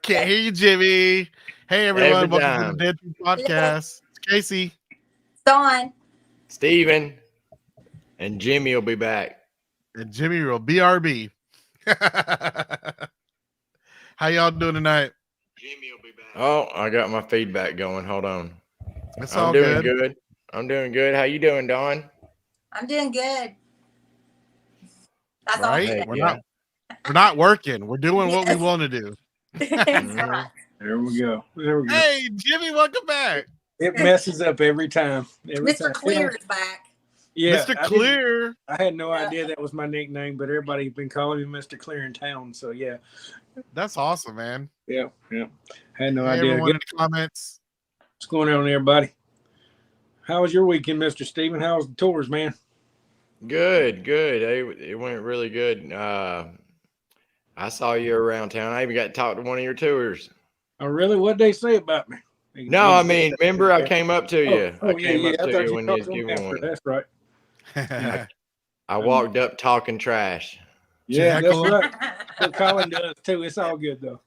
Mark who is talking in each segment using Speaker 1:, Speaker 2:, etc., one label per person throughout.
Speaker 1: Can't hear you, Jimmy. Hey, everyone.
Speaker 2: Every
Speaker 1: Welcome
Speaker 2: time.
Speaker 1: to the Dead Tree Podcast. It's Casey.
Speaker 3: Dawn.
Speaker 2: Steven and Jimmy will be back.
Speaker 1: And Jimmy will BRB. How y'all doing tonight?
Speaker 2: Jimmy will be back. Oh, I got my feedback going. Hold on.
Speaker 1: It's
Speaker 2: I'm
Speaker 1: all
Speaker 2: doing
Speaker 1: good.
Speaker 2: good. I'm doing good. How you doing, Dawn?
Speaker 3: I'm doing good. That's
Speaker 1: Right?
Speaker 3: all.
Speaker 2: Yeah.
Speaker 1: We're not working. We're doing what we
Speaker 3: Yes.
Speaker 1: want to do.
Speaker 3: That's right.
Speaker 4: There we go. There we go.
Speaker 1: Hey, Jimmy, welcome back.
Speaker 4: It messes up every time.
Speaker 3: Mr. Clear is back.
Speaker 4: Yeah,
Speaker 1: Mr. Clear.
Speaker 4: I had no idea that was my nickname, but everybody's been calling me Mr. Clear in town. So yeah,
Speaker 1: That's awesome, man.
Speaker 4: yeah. Had no
Speaker 1: Hey,
Speaker 4: idea.
Speaker 1: everyone in the comments.
Speaker 4: What's going on, everybody? How was your weekend, Mr. Steven? How was the tours, man?
Speaker 2: Good. It went really good. I saw you around town. I even got to talk to one of your tours.
Speaker 4: Oh, really? What'd they say about me?
Speaker 2: No, I mean, remember I came up to you.
Speaker 4: Oh,
Speaker 2: I came up
Speaker 4: I
Speaker 2: to
Speaker 4: thought
Speaker 2: you when you
Speaker 4: talked
Speaker 2: was
Speaker 4: to them
Speaker 2: giving
Speaker 4: after.
Speaker 2: one.
Speaker 4: That's right.
Speaker 2: I walked up talking trash.
Speaker 4: Yeah,
Speaker 1: Jackal.
Speaker 4: that's right. What Colin does too. It's all good though.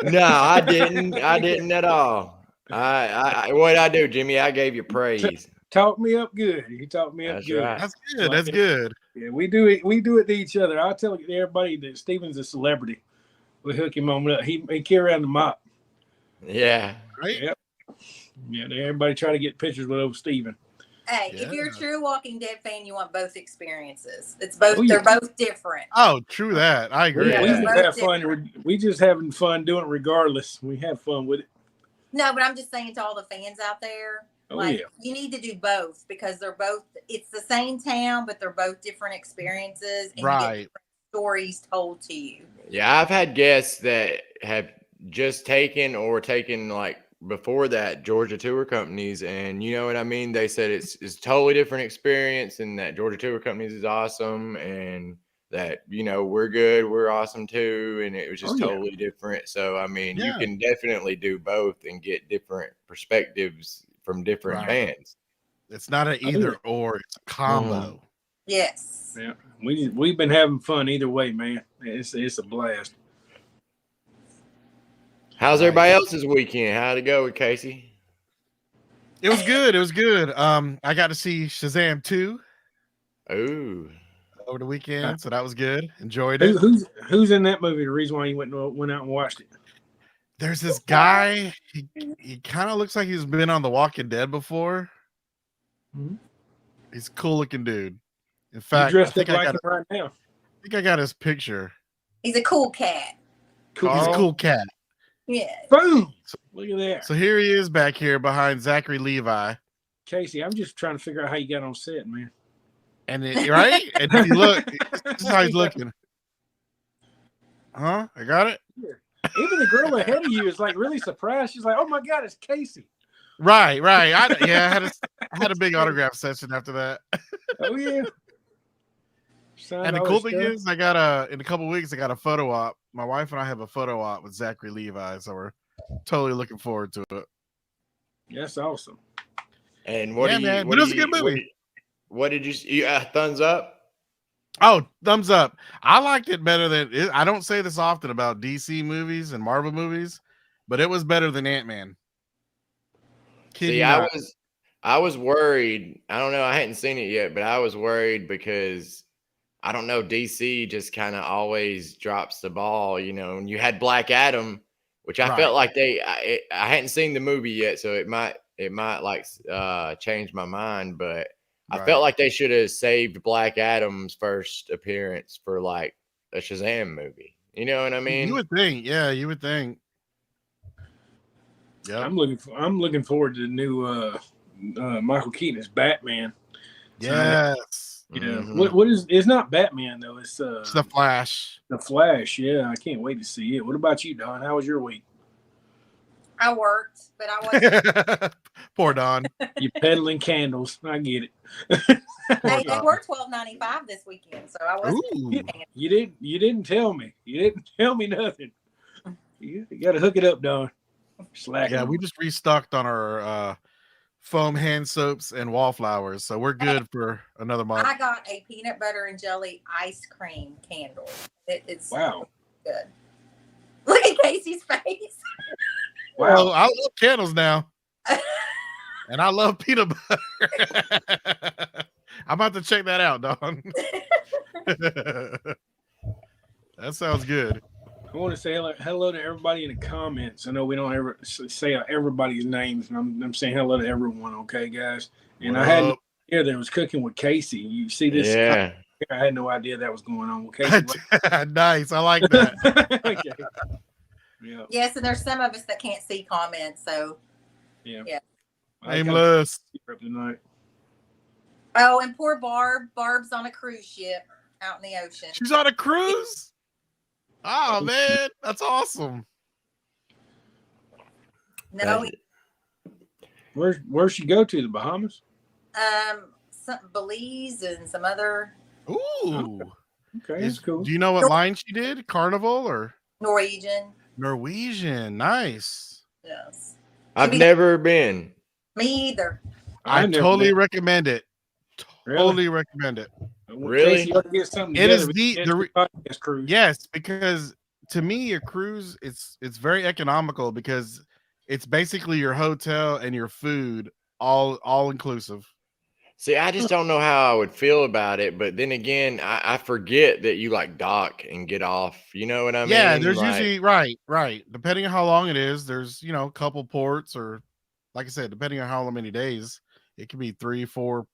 Speaker 2: No, I didn't. I didn't at all. What'd I do, Jimmy? I gave you praise.
Speaker 4: Talk me up good. He talked me up
Speaker 2: That's
Speaker 4: good.
Speaker 2: right.
Speaker 1: That's good. That's good.
Speaker 4: Yeah, we do it. We do it to each other. I'll tell everybody that Steven's a celebrity. We hook him on up. He carry around the mop.
Speaker 2: Yeah.
Speaker 1: Right?
Speaker 4: Yep. Yeah, everybody try to get pictures with old Steven.
Speaker 3: Hey,
Speaker 1: Yeah.
Speaker 3: if you're a true Walking Dead fan, you want both experiences. It's both.
Speaker 4: Oh, yeah.
Speaker 3: They're both different.
Speaker 1: Oh, true that. I agree.
Speaker 2: Yeah.
Speaker 4: We
Speaker 3: They're
Speaker 4: just
Speaker 3: both
Speaker 4: have fun. We just having fun doing it regardless. We have fun with it.
Speaker 3: No, but I'm just saying to all the fans out there,
Speaker 4: Oh,
Speaker 3: like
Speaker 4: yeah.
Speaker 3: you need to do both because they're both. It's the same town, but they're both different experiences, and you get
Speaker 1: Right.
Speaker 3: different stories told to you.
Speaker 2: Yeah, I've had guests that have just taken like before that Georgia tour companies, and you know what I mean? They said it's totally different experience, and that Georgia tour companies is awesome, and that, you know, we're good, we're awesome too, and it was just
Speaker 4: Oh, yeah.
Speaker 2: totally different. So I mean, you
Speaker 1: Yeah.
Speaker 2: can definitely do both and get different perspectives from different
Speaker 1: Right.
Speaker 2: fans.
Speaker 1: It's not an either or, it's a combo.
Speaker 3: Yes.
Speaker 4: Yeah, we've been having fun either way, man. It's a blast.
Speaker 2: How's everybody else's weekend? How'd it go with Casey?
Speaker 1: It was good. It was good. I got to see Shazam 2
Speaker 2: Ooh.
Speaker 1: over the weekend, so that was good. Enjoyed it.
Speaker 4: Who's in that movie? The reason why you went out and watched it.
Speaker 1: There's this guy. He kind of looks like he's been on The Walking Dead before.
Speaker 4: Mhm.
Speaker 1: He's a cool looking dude. In
Speaker 4: You
Speaker 1: fact, I
Speaker 4: dressed up
Speaker 1: think
Speaker 4: like him right now.
Speaker 1: I got his picture.
Speaker 3: He's a cool cat.
Speaker 4: Cool.
Speaker 1: He's a cool cat.
Speaker 3: Yeah.
Speaker 4: Boom! Look at that,
Speaker 1: So here he is back here behind Zachary Levi.
Speaker 4: Casey. I'm just trying to figure out how you got on set, man.
Speaker 1: And right? And if you look, this is how he's looking. Huh? I got it?
Speaker 4: Even the girl ahead of you is like really surprised. She's like, "Oh my god, it's Casey!"
Speaker 1: Right. I had a big autograph session after that.
Speaker 4: Oh yeah. Signed
Speaker 1: And the
Speaker 4: all
Speaker 1: cool
Speaker 4: his
Speaker 1: thing
Speaker 4: stuff.
Speaker 1: is, I got in a couple weeks, I got a photo op. My wife and I have a photo op with Zachary Levi, so we're totally looking forward to it.
Speaker 4: That's awesome.
Speaker 2: And what
Speaker 1: Yeah,
Speaker 2: do you,
Speaker 1: man,
Speaker 2: what
Speaker 1: but it
Speaker 2: do
Speaker 1: was a
Speaker 2: you-
Speaker 1: good movie.
Speaker 2: What did you thumbs up?
Speaker 1: Oh, thumbs up. I liked it better than I don't say this often about DC movies and Marvel movies, but it was better than Ant-Man.
Speaker 2: See, I was worried. I don't know. I hadn't seen it yet, but I was worried because I don't know. DC just kind of always drops the ball, you know. And you had Black Adam, which I
Speaker 1: Right.
Speaker 2: felt like I hadn't seen the movie yet, so it might like change my mind. But I felt like they should have saved Black Adam's first appearance for like a Shazam movie. You know what I mean?
Speaker 1: You would think, yeah, you would think. Yeah,
Speaker 4: I'm looking forward to the new Michael Keaton as Batman.
Speaker 1: yes,
Speaker 4: Yeah.
Speaker 2: Mhm.
Speaker 4: What is? It's not Batman though. It's
Speaker 1: it's the Flash.
Speaker 4: the Flash. Yeah, I can't wait to see it. What about you, Don? How was your week?
Speaker 3: I worked, but I wasn't.
Speaker 1: Poor Don.
Speaker 4: You peddling candles. I get it.
Speaker 3: Hey, they
Speaker 1: Don.
Speaker 3: were $12.95 this weekend, so I wasn't.
Speaker 1: Ooh.
Speaker 4: You didn't tell me. You didn't tell me nothing. You got to hook it up, Don. Slacking.
Speaker 1: Yeah, we just restocked on our foam hand soaps and wallflowers, so we're good for another month.
Speaker 3: I got a peanut butter and jelly ice cream candle. It is
Speaker 4: Wow.
Speaker 3: good. Look at Casey's face.
Speaker 1: Well,
Speaker 4: Wow.
Speaker 1: I love candles now, and I love peanut butter. I'm about to check that out, Don. That sounds good.
Speaker 4: I want to say hello to everybody in the comments. I know we don't ever say everybody's names, and I'm saying hello to everyone. Okay, guys. And
Speaker 1: What
Speaker 4: I had no
Speaker 1: up?
Speaker 4: idea that it was cooking with Casey. You see this?
Speaker 2: Yeah.
Speaker 4: I had no idea that was going on with Casey.
Speaker 1: Nice. I like that.
Speaker 4: Okay. Yeah.
Speaker 3: Yes, and there's some of us that can't see comments. So,
Speaker 4: Yeah.
Speaker 3: Yeah.
Speaker 1: Nameless.
Speaker 4: Tonight.
Speaker 3: oh, and poor Barb. Barb's on a cruise ship out in the ocean.
Speaker 1: She's on a cruise. Oh man, that's awesome.
Speaker 3: No,
Speaker 4: Where'd she go to? The Bahamas?
Speaker 3: some Belize and some other
Speaker 1: Ooh.
Speaker 4: Okay, that's cool.
Speaker 1: Do you know what line she did? Carnival or
Speaker 3: Norwegian.
Speaker 1: Norwegian? Nice.
Speaker 3: Yes.
Speaker 2: I've never been.
Speaker 3: Me either.
Speaker 1: I
Speaker 4: I've never
Speaker 1: totally
Speaker 4: been.
Speaker 1: recommend it.
Speaker 4: Really?
Speaker 1: Totally recommend it.
Speaker 2: Really?
Speaker 4: Casey, you ought to get something
Speaker 1: It is
Speaker 4: together. We can do a podcast cruise.
Speaker 1: Yes, because to me, a cruise it's very economical because it's basically your hotel and your food all inclusive.
Speaker 2: See, I just don't know how I would feel about it. But then again, I forget that you like dock and get off. You know what I mean?
Speaker 1: Yeah, there's
Speaker 2: Like,
Speaker 1: usually right. Depending on how long it is, there's a couple ports, or like I said, depending on how many days, it can be 3-4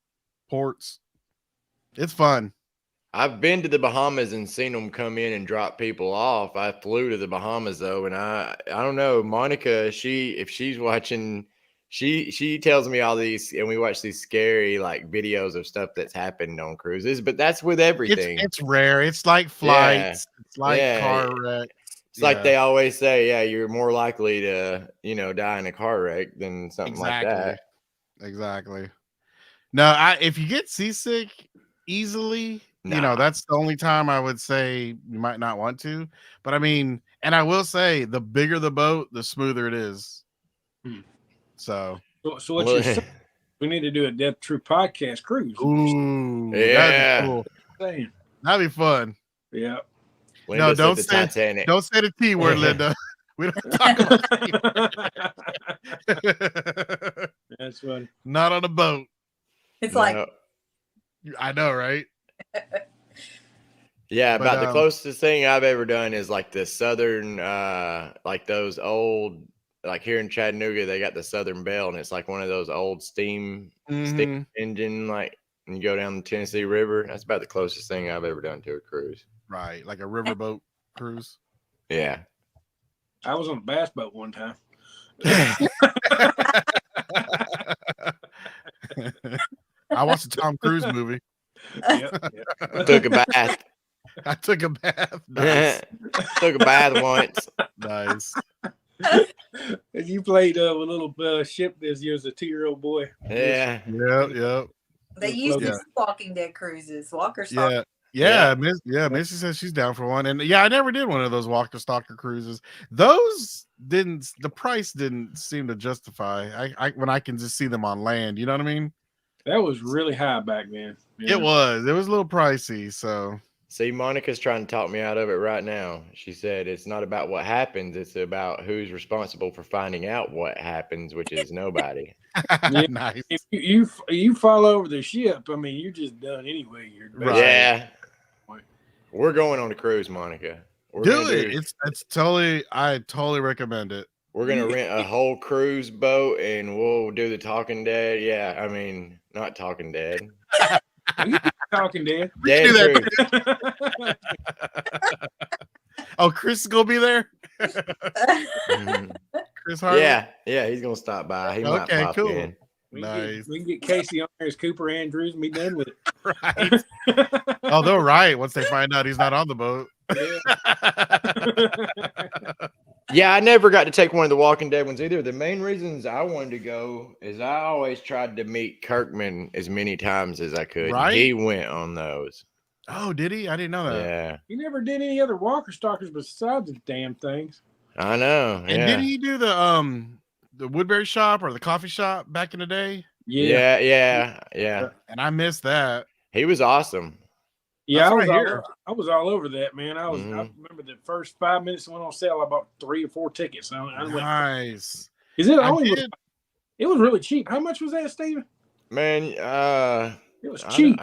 Speaker 1: ports. It's fun.
Speaker 2: I've been to the Bahamas and seen them come in and drop people off. I flew to the Bahamas though, and I don't know, Monica. If she's watching, she tells me all these, and we watch these scary like videos of stuff that's happened on cruises. But that's with everything.
Speaker 1: It's rare. It's like flights. It's like car wrecks.
Speaker 2: It's like they always say, yeah, you're more likely to, die in a car wreck than something like that.
Speaker 1: Exactly. No, if you get seasick easily,
Speaker 2: Nah.
Speaker 1: that's the only time I would say you might not want to. But I mean, and I will say, the bigger the boat, the smoother it is. So,
Speaker 4: So what you say? We need to do a Death True podcast cruise.
Speaker 1: ooh,
Speaker 2: Yeah.
Speaker 1: that'd be cool.
Speaker 4: Saying.
Speaker 1: That'd be fun.
Speaker 4: Yeah.
Speaker 2: Linda
Speaker 1: No,
Speaker 2: said
Speaker 1: don't
Speaker 2: the
Speaker 1: say
Speaker 2: Titanic.
Speaker 1: Don't say the T word, Linda. We don't talk about it.
Speaker 4: That's funny.
Speaker 1: Not on a boat.
Speaker 3: It's like
Speaker 2: No.
Speaker 1: I know, right?
Speaker 2: Yeah,
Speaker 1: But,
Speaker 2: about the closest thing I've ever done is like the southern, like those old, like here in Chattanooga, they got the Southern Belle, and it's like one of those old steam
Speaker 1: Mhm.
Speaker 2: engine, like, and you go down the Tennessee River. That's about the closest thing I've ever done to a cruise.
Speaker 1: Right, like a riverboat cruise.
Speaker 2: Yeah.
Speaker 4: I was on a bass boat one time.
Speaker 1: I watched a Tom Cruise movie.
Speaker 4: Yep.
Speaker 2: Took a bath.
Speaker 1: I took a bath. Nice.
Speaker 2: Took a bath once.
Speaker 1: Nice.
Speaker 4: You played with a little ship as you was a 2-year-old boy.
Speaker 2: Yeah.
Speaker 1: Yep.
Speaker 3: they used to
Speaker 1: Yeah.
Speaker 3: do Walking Dead cruises. Walker
Speaker 1: Yeah.
Speaker 3: Stalker.
Speaker 1: Yeah, Missy says she's down for one, and I never did one of those Walker Stalker cruises. The price didn't seem to justify. I when I can just see them on land, you know what I mean?
Speaker 4: That was really high back then. Yeah.
Speaker 1: It was a little pricey, so
Speaker 2: See, Monica's trying to talk me out of it right now. She said it's not about what happens, it's about who's responsible for finding out what happens, which is nobody.
Speaker 1: nice.
Speaker 4: If you fall over the ship, I mean, you're just done anyway. You're
Speaker 1: Right.
Speaker 2: Yeah. We're going on a cruise, Monica. We're
Speaker 1: Do
Speaker 2: gonna
Speaker 1: it. It's totally. I totally recommend it.
Speaker 2: We're gonna rent a whole cruise boat and we'll do the Talking Dead. Yeah, I mean, not Talking Dead.
Speaker 4: Talking dead.
Speaker 2: Dead
Speaker 1: do
Speaker 2: cruise.
Speaker 1: Oh, Chris is gonna be there.
Speaker 2: Mhm.
Speaker 1: Chris Harvey.
Speaker 2: Yeah, he's gonna stop by. He might
Speaker 1: Okay,
Speaker 2: pop
Speaker 1: cool.
Speaker 2: in.
Speaker 1: Nice.
Speaker 4: We can get Casey on there as Cooper Andrews and be done with it.
Speaker 1: Right. Oh, they'll riot once they find out he's not on the boat.
Speaker 2: Yeah, I never got to take one of the Walking Dead ones either. The main reasons I wanted to go is I always tried to meet Kirkman as many times as I could.
Speaker 1: Right?
Speaker 2: He went on those.
Speaker 1: Oh, did he? I didn't know that.
Speaker 2: Yeah,
Speaker 4: He never did any other Walker Stalkers besides the damn things.
Speaker 2: I know.
Speaker 1: And
Speaker 2: Yeah.
Speaker 1: did he do the Woodbury shop or the coffee shop back in the day?
Speaker 4: Yeah.
Speaker 2: Yeah.
Speaker 1: And I missed that.
Speaker 2: He was awesome.
Speaker 4: Yeah,
Speaker 1: That's
Speaker 4: I was all over that, man. I
Speaker 2: Mhm.
Speaker 4: remember the first 5 minutes went on sale. I bought 3 or 4 tickets. I went,
Speaker 1: Nice.
Speaker 4: is it
Speaker 1: I
Speaker 4: only?
Speaker 1: did.
Speaker 4: It was really cheap. How much was that, Steven?
Speaker 2: Man,
Speaker 4: It was
Speaker 2: I-
Speaker 4: cheap.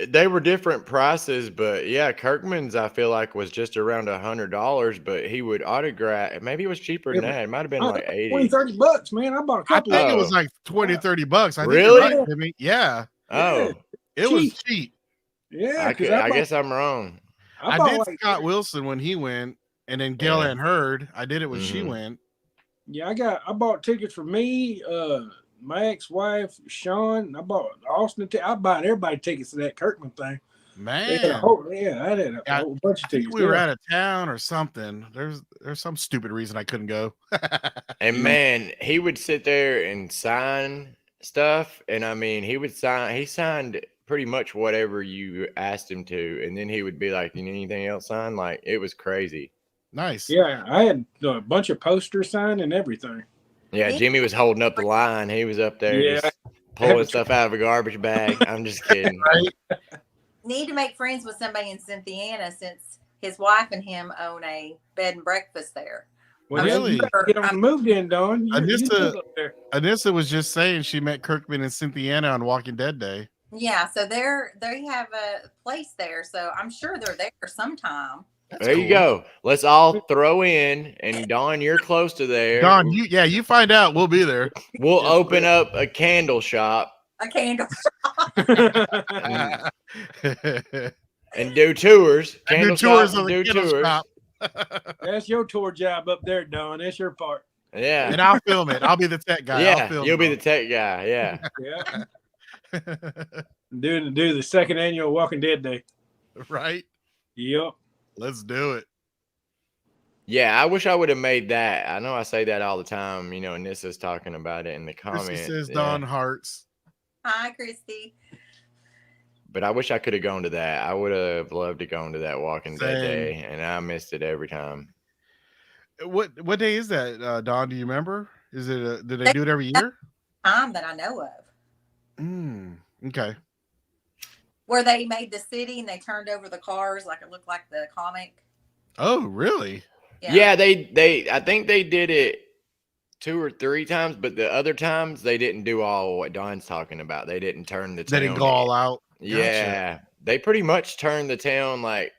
Speaker 2: they were different prices, but yeah, Kirkman's I feel like was just around $100, but he would autograph. Maybe it was cheaper than
Speaker 4: Yeah,
Speaker 2: that. It might have been
Speaker 4: Oh,
Speaker 2: like 80.
Speaker 4: 20, 30 bucks, man. I bought a
Speaker 1: I
Speaker 4: couple.
Speaker 1: think
Speaker 4: of
Speaker 1: it was
Speaker 2: Oh.
Speaker 1: like 20, 30 bucks. I think
Speaker 2: Really?
Speaker 1: you're right, Jimmy. Yeah.
Speaker 2: Oh,
Speaker 1: It was
Speaker 4: Cheap.
Speaker 1: cheap.
Speaker 4: Yeah, because
Speaker 2: I guess I'm wrong.
Speaker 1: I
Speaker 4: bought
Speaker 1: did
Speaker 4: like,
Speaker 1: Scott Wilson when he went, and then Gail
Speaker 2: Yeah.
Speaker 1: Ann Hurd. I did it when she
Speaker 2: Mhm.
Speaker 1: went.
Speaker 4: yeah, I bought tickets for me, my ex-wife, Sean. I bought Austin. I bought everybody tickets to that Kirkman thing.
Speaker 1: Man,
Speaker 4: I had a whole bunch of
Speaker 1: I think
Speaker 4: tickets.
Speaker 1: we were
Speaker 4: yeah.
Speaker 1: out of town or something. There's some stupid reason I couldn't go.
Speaker 2: And man, he would sit there and sign stuff, and I mean, he signed pretty much whatever you asked him to, and then he would be like, "You need anything else signed?" Like it was crazy.
Speaker 1: Nice.
Speaker 4: Yeah, I had a bunch of posters signed and everything.
Speaker 2: Yeah,
Speaker 3: Yeah.
Speaker 2: Jimmy was holding up the line. He was up there
Speaker 4: Yeah.
Speaker 2: just pulling stuff out of a garbage bag. I'm just kidding.
Speaker 3: Need to make friends with somebody in Cynthiana since his wife and him own a bed and breakfast there.
Speaker 4: Well,
Speaker 1: Really?
Speaker 4: you better get on the move then, Don. You
Speaker 1: Anissa-
Speaker 4: live up there.
Speaker 1: Anissa was just saying she met Kirkman and Cynthiana on Walking Dead Day.
Speaker 3: Yeah, so they have a place there, so I'm sure they're there sometime.
Speaker 1: That's
Speaker 2: There you
Speaker 1: cool.
Speaker 2: go. Let's all throw in, and Dawn, you're close to there.
Speaker 1: Don, you find out. We'll be there.
Speaker 2: We'll open up a candle shop
Speaker 3: A candle.
Speaker 2: and do tours.
Speaker 1: Do
Speaker 2: Candle
Speaker 1: tours
Speaker 2: shop
Speaker 1: of
Speaker 2: and
Speaker 1: the
Speaker 2: do
Speaker 1: candle
Speaker 2: tours.
Speaker 1: shop.
Speaker 4: That's your tour job up there, Don. That's your part.
Speaker 2: Yeah.
Speaker 1: And I'll film it. I'll be the tech guy. I'll
Speaker 2: Yeah,
Speaker 1: film
Speaker 2: you'll be the
Speaker 1: it.
Speaker 2: tech guy. Yeah.
Speaker 4: Yeah.
Speaker 1: the
Speaker 4: Do the second annual Walking Dead Day.
Speaker 1: right.
Speaker 4: Yep.
Speaker 1: Let's do it.
Speaker 2: Yeah, I wish I would have made that. I know I say that all the time, you know, and this is talking about it in the
Speaker 1: Chrissy
Speaker 2: comments.
Speaker 1: says
Speaker 2: yeah.
Speaker 1: Don Hearts.
Speaker 3: Hi, Christy.
Speaker 2: But I wish I could have gone to that. I would have loved to go to that Walking Dead
Speaker 1: Same.
Speaker 2: Day, and I missed it every time.
Speaker 1: What day is that, Don? Do you remember? Is it? Did they do it every year?
Speaker 3: Time that I know of.
Speaker 1: Okay.
Speaker 3: Where they made the city and they turned over the cars like it looked like the comic.
Speaker 1: Oh, really?
Speaker 2: Yeah, they I think they did it 2 or 3 times, but the other times they didn't do all what Don's talking about. They didn't turn the town.
Speaker 1: They didn't go all out.
Speaker 2: Yeah, they pretty much turned the town. Like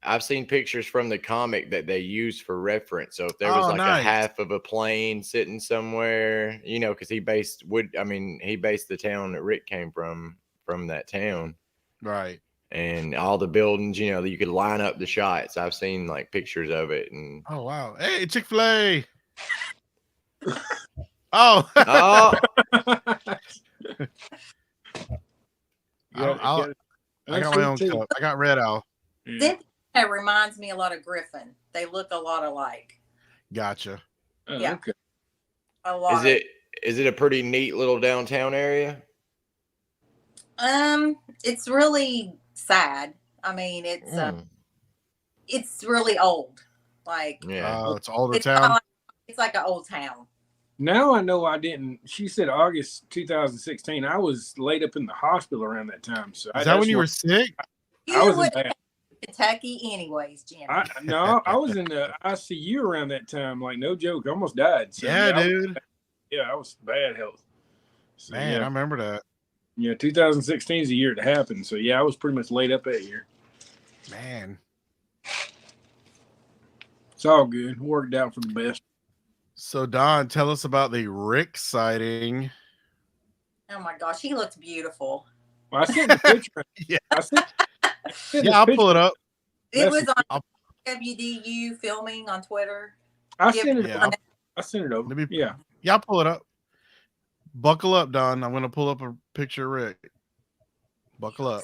Speaker 2: I've seen pictures from the comic that they used for reference. So if there was
Speaker 1: Oh,
Speaker 2: like
Speaker 1: nice.
Speaker 2: a half of a plane sitting somewhere, you know, because he based the town that Rick came from that town,
Speaker 1: Right.
Speaker 2: and all the buildings, you know, that you could line up the shots. I've seen like pictures of it, and
Speaker 1: Oh wow. Hey, Chick-fil-A. Oh.
Speaker 2: oh,
Speaker 1: I got my own cup. I got Red Owl.
Speaker 4: Yeah.
Speaker 3: Cynthia reminds me a lot of Griffin. They look a lot alike.
Speaker 1: Gotcha.
Speaker 4: Oh,
Speaker 3: Yeah.
Speaker 4: okay.
Speaker 3: A lot.
Speaker 2: is it a pretty neat little downtown area?
Speaker 3: It's really sad. I mean,
Speaker 2: Mm,
Speaker 3: it's really old. Like
Speaker 2: yeah.
Speaker 1: Oh, it's older
Speaker 3: it's
Speaker 1: town.
Speaker 3: it's like an old town.
Speaker 4: Now I know I didn't. She said August 2016. I was laid up in the hospital around that time. So
Speaker 1: Is that when you were sick?
Speaker 3: You
Speaker 4: I was in
Speaker 3: would
Speaker 4: bad.
Speaker 3: Kentucky, anyways, Jim.
Speaker 4: I was in the ICU around that time. Like no joke, I almost died. So,
Speaker 1: Yeah,
Speaker 4: I was-
Speaker 1: dude.
Speaker 4: I was bad health. So,
Speaker 1: Man, I
Speaker 4: yeah,
Speaker 1: remember that.
Speaker 4: 2016 is the year it happened. So yeah, I was pretty much laid up that year.
Speaker 1: Man.
Speaker 4: It's all good. Worked out for the best.
Speaker 1: So Don, tell us about the Rick sighting.
Speaker 3: Oh my gosh, he looks beautiful.
Speaker 4: Well, I sent the picture.
Speaker 1: Yeah.
Speaker 4: I sent
Speaker 1: Yeah, I'll pull it up.
Speaker 3: It
Speaker 4: That's-
Speaker 3: was on
Speaker 1: I'll-
Speaker 3: WDU filming on Twitter.
Speaker 4: I
Speaker 3: Yeah,
Speaker 4: sent it.
Speaker 1: Yeah.
Speaker 4: I sent it over.
Speaker 1: Let me-
Speaker 4: Yeah.
Speaker 1: Yeah, I'll pull it up. Buckle up, Don. I'm gonna pull up a picture of Rick. Buckle up.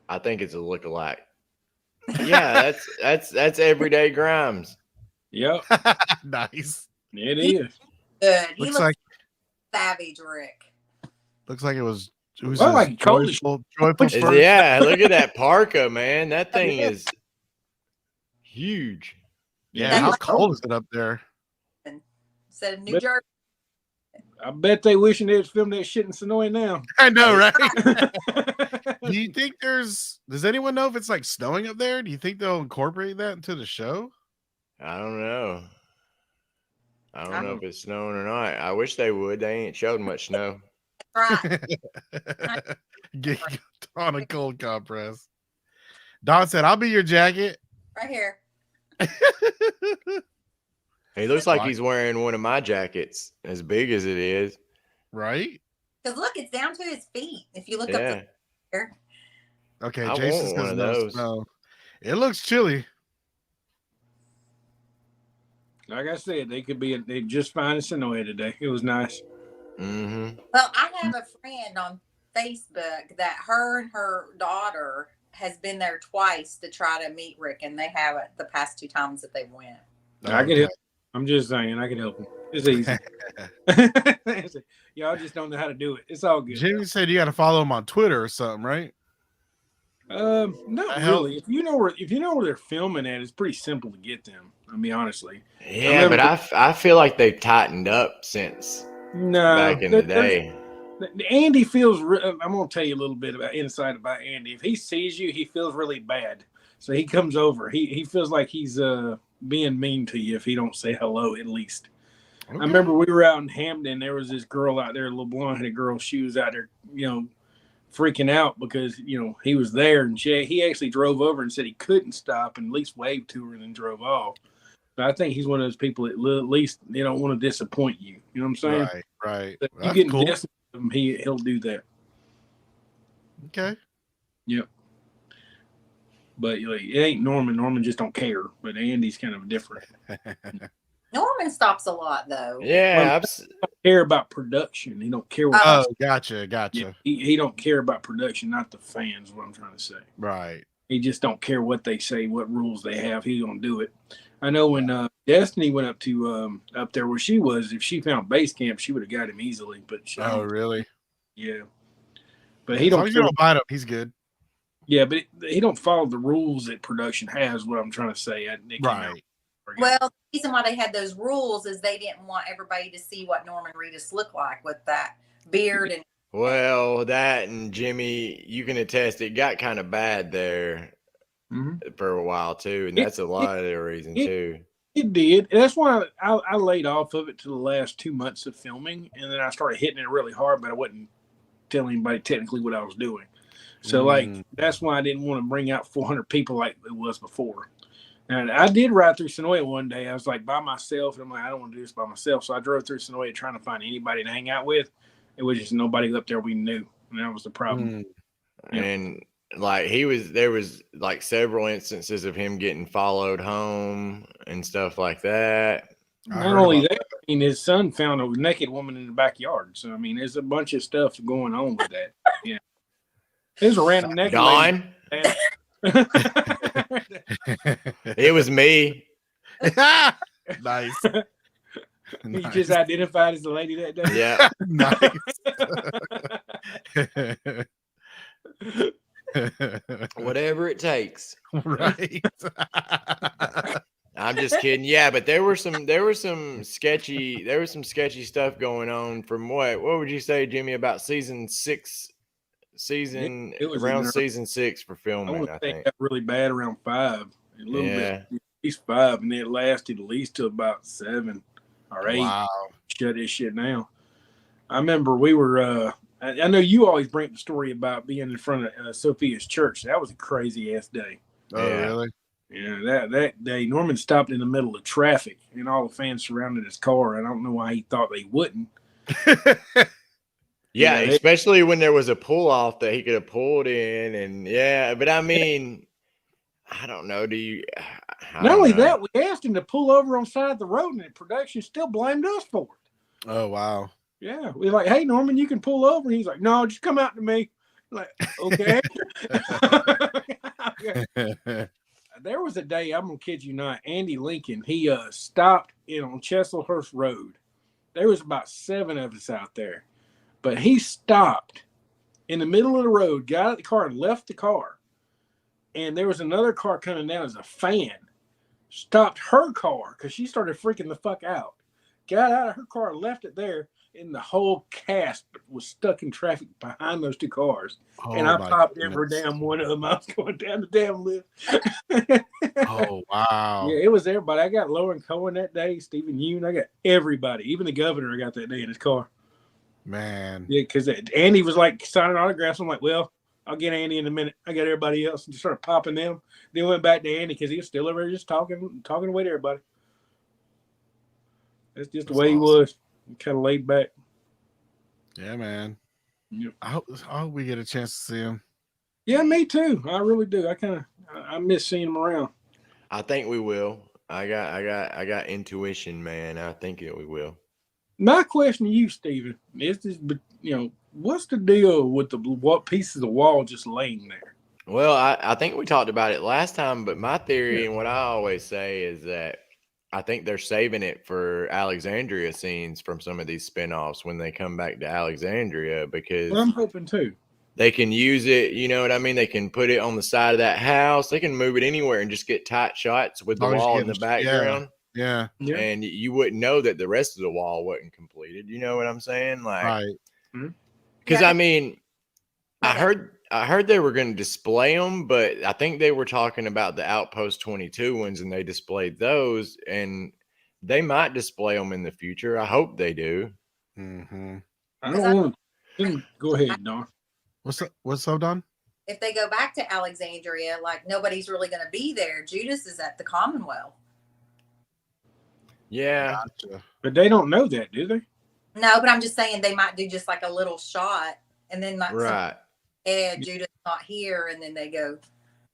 Speaker 2: I think it's a lookalike. Yeah, that's everyday Grimes.
Speaker 4: Yep,
Speaker 1: Nice.
Speaker 4: it is.
Speaker 3: Good. He
Speaker 1: Looks
Speaker 3: looks
Speaker 1: like
Speaker 3: savage, Rick.
Speaker 1: it was. Who's
Speaker 4: Well,
Speaker 1: his
Speaker 4: like cold as
Speaker 1: joyful
Speaker 2: Is-
Speaker 1: first?
Speaker 2: yeah, look at that parka, man. That thing is huge.
Speaker 1: Yeah, how
Speaker 3: That's
Speaker 1: cold is it up there?
Speaker 3: Said New
Speaker 4: But-
Speaker 3: Jersey.
Speaker 4: I bet they wishing they was filming that shit in Sonoy now.
Speaker 1: I know, right? Do you think does anyone know if it's like snowing up there? Do you think they'll incorporate that into the show?
Speaker 2: I don't know. I
Speaker 3: I
Speaker 2: don't know
Speaker 4: don't-
Speaker 2: if it's snowing or not. I wish they would. They ain't showed much snow.
Speaker 3: Right.
Speaker 1: Get on a cold compress. Don said, "I'll be your jacket."
Speaker 3: Right here.
Speaker 2: He looks like
Speaker 1: Why?
Speaker 2: he's wearing one of my jackets, as big as it is.
Speaker 1: Right?
Speaker 3: Because look, it's down to his feet. If you look up
Speaker 2: Yeah.
Speaker 3: the here.
Speaker 1: Okay,
Speaker 2: I
Speaker 1: Jason
Speaker 2: want one
Speaker 1: says
Speaker 2: of
Speaker 1: no
Speaker 2: those.
Speaker 1: snow. It looks chilly.
Speaker 4: Like I said, they just fine in Sonoy today. It was nice.
Speaker 2: Mm-hmm.
Speaker 3: Well, I have a friend on Facebook that her and her daughter has been there twice to try to meet Rick, and they haven't the past 2 times that they went.
Speaker 4: I can
Speaker 1: Okay.
Speaker 4: help. I'm just saying, I can help them. It's easy. Y'all just don't know how to do it. It's all good.
Speaker 1: Jimmy said you got to follow him on Twitter or something, right?
Speaker 4: Not
Speaker 1: That help?
Speaker 4: really. If you know where they're filming at, it's pretty simple to get them. I mean, honestly.
Speaker 2: Yeah, but I feel like they've tightened up since
Speaker 4: No.
Speaker 2: back in the day.
Speaker 4: Andy feels. I'm gonna tell you a little bit about Andy. If he sees you, he feels really bad. So he comes over. He feels like he's being mean to you if he don't say hello at least.
Speaker 1: Okay.
Speaker 4: I remember we were out in Hampton. There was this girl out there, a little blonde-headed girl. She was out there, freaking out because he was there, and he actually drove over and said he couldn't stop and at least waved to her and then drove off. But I think he's one of those people that at least they don't want to disappoint you. You know what I'm saying?
Speaker 1: Right.
Speaker 4: If
Speaker 1: That's
Speaker 4: you get
Speaker 1: cool.
Speaker 4: desperate with him, he'll do that.
Speaker 1: Okay.
Speaker 4: But it ain't Norman. Norman just don't care. But Andy's kind of different.
Speaker 3: Norman stops a lot though.
Speaker 2: Yeah,
Speaker 4: Care about production. He don't care what.
Speaker 1: Oh, gotcha.
Speaker 4: Yeah, he don't care about production, not the fans. What I'm trying to say.
Speaker 1: Right.
Speaker 4: He just don't care what they say, what rules they have. He's gonna do it. I know when Destiny went up to up there where she was, if she found base camp, she would have got him easily. But she,
Speaker 1: Oh, really?
Speaker 4: yeah. But
Speaker 1: As
Speaker 4: he
Speaker 1: long
Speaker 4: don't.
Speaker 1: as you
Speaker 4: Care,
Speaker 1: don't bite him, he's good.
Speaker 4: yeah, but he don't follow the rules that production has. What I'm trying to say. It came out.
Speaker 1: Right.
Speaker 3: Well, the reason why they had those rules is they didn't want everybody to see what Norman Reedus looked like with that beard and
Speaker 2: well, that and Jimmy, you can attest it got kind of bad there
Speaker 4: Mhm.
Speaker 2: for a while too, and that's a lot of the reason too.
Speaker 4: It did. That's why I laid off of it to the last 2 months of filming, and then I started hitting it really hard, but I wasn't telling anybody technically what I was doing. So, that's why I didn't want to bring out 400 people like it was before. And I did ride through Sonoya one day. I was like by myself, and I'm like, I don't want to do this by myself. So I drove through Sonoya trying to find anybody to hang out with. It was just nobody up there we knew, and that was the problem. Yeah.
Speaker 2: And like there was like several instances of him getting followed home and stuff like that.
Speaker 1: I
Speaker 4: Not
Speaker 1: heard
Speaker 4: only
Speaker 1: about
Speaker 4: that, I mean, his son found a naked woman in the backyard. So I mean, there's a bunch of stuff going on with that. Yeah, there's a random naked lady.
Speaker 2: Don, it was me.
Speaker 1: Nice.
Speaker 4: He just identified as the lady that day.
Speaker 2: Yeah.
Speaker 1: Nice.
Speaker 2: Whatever it takes.
Speaker 1: Right.
Speaker 2: I'm just kidding. Yeah, but there was some sketchy stuff going on from what would you say, Jimmy, about season 6?
Speaker 4: It was
Speaker 2: Around
Speaker 4: in there.
Speaker 2: season 6 for
Speaker 4: I
Speaker 2: filming,
Speaker 4: would
Speaker 2: I
Speaker 4: think
Speaker 2: think.
Speaker 4: got really bad around 5. A little
Speaker 2: Yeah.
Speaker 4: bit, at least 5, and it lasted at least to about 7 or 8.
Speaker 1: Wow.
Speaker 4: Shut this shit down. I remember we were. I know you always bring up the story about being in front of Sophia's church. That was a crazy ass day.
Speaker 1: Oh,
Speaker 2: Yeah.
Speaker 1: really?
Speaker 4: Yeah, that day Norman stopped in the middle of traffic, and all the fans surrounded his car. I don't know why he thought they wouldn't.
Speaker 2: Yeah,
Speaker 4: Yeah,
Speaker 2: especially when there was a pull off that he could have pulled in, and yeah, but I mean, I don't know. Do you? I
Speaker 4: Not
Speaker 2: don't
Speaker 4: only
Speaker 2: know.
Speaker 4: that, we asked him to pull over on side of the road, and the production still blamed us for it.
Speaker 1: Oh, wow.
Speaker 4: Yeah, we're like, "Hey, Norman, you can pull over." And he's like, "No, just come out to me." Like, okay. there was a day, I'm gonna kid you not, Andy Lincoln, he stopped in on Cheslehurst Road. There was about 7 of us out there, but he stopped in the middle of the road, got out of the car and left the car. And there was another car coming down as a fan. Stopped her car because she started freaking the fuck out. Got out of her car and left it there, and the whole cast was stuck in traffic behind those 2 cars. And I
Speaker 1: my
Speaker 4: popped every
Speaker 1: goodness.
Speaker 4: damn one of them. I was going down the damn lift.
Speaker 1: Oh wow.
Speaker 4: Yeah, it was everybody. I got Lauren Cohen that day, Stephen Yoon. I got everybody, even the governor I got that day in his car.
Speaker 1: Man.
Speaker 4: Yeah, because Andy was like signing autographs. I'm like, well, I'll get Andy in a minute. I got everybody else, and just started popping them. Then went back to Andy because he was still over there just talking away to everybody. That's just the way he was. Kind of laid back.
Speaker 1: Yeah, man.
Speaker 4: Yep.
Speaker 1: I hope we get a chance to see him.
Speaker 4: Yeah, me too. I really do. I miss seeing him around.
Speaker 2: I think we will. I got intuition, man. I think that we will.
Speaker 4: My question to you, Steven, is this, what's the deal with what pieces of wall just laying there?
Speaker 2: Well, I think we talked about it last time, but my theory and what I always say is that I think they're saving it for Alexandria scenes from some of these spinoffs when they come back to Alexandria, because
Speaker 4: Well, I'm hoping too.
Speaker 2: they can use it. You know what I mean? They can put it on the side of that house. They can move it anywhere and just get tight shots with the
Speaker 1: Long as you
Speaker 2: wall
Speaker 1: get
Speaker 2: in the
Speaker 1: them-
Speaker 2: background.
Speaker 1: Yeah.
Speaker 4: Yeah.
Speaker 2: And you wouldn't know that the rest of the wall wasn't completed. You know what I'm saying? Like,
Speaker 1: Right.
Speaker 2: because
Speaker 3: Yeah.
Speaker 2: I mean, I
Speaker 3: Okay.
Speaker 2: heard they were going to display them, but I think they were talking about the Outpost 22 ones, and they displayed those, and they might display them in the future. I hope they do.
Speaker 1: Mm-hmm.
Speaker 4: I don't want to. Go ahead, Don.
Speaker 1: What's up, Don?
Speaker 3: If they go back to Alexandria, like nobody's really going to be there. Judas is at the Commonwealth.
Speaker 2: Yeah.
Speaker 1: Gotcha.
Speaker 4: But they don't know that, do they?
Speaker 3: No, but I'm just saying they might do just like a little shot, and then like
Speaker 2: Right.
Speaker 3: Judas not here, and then they go.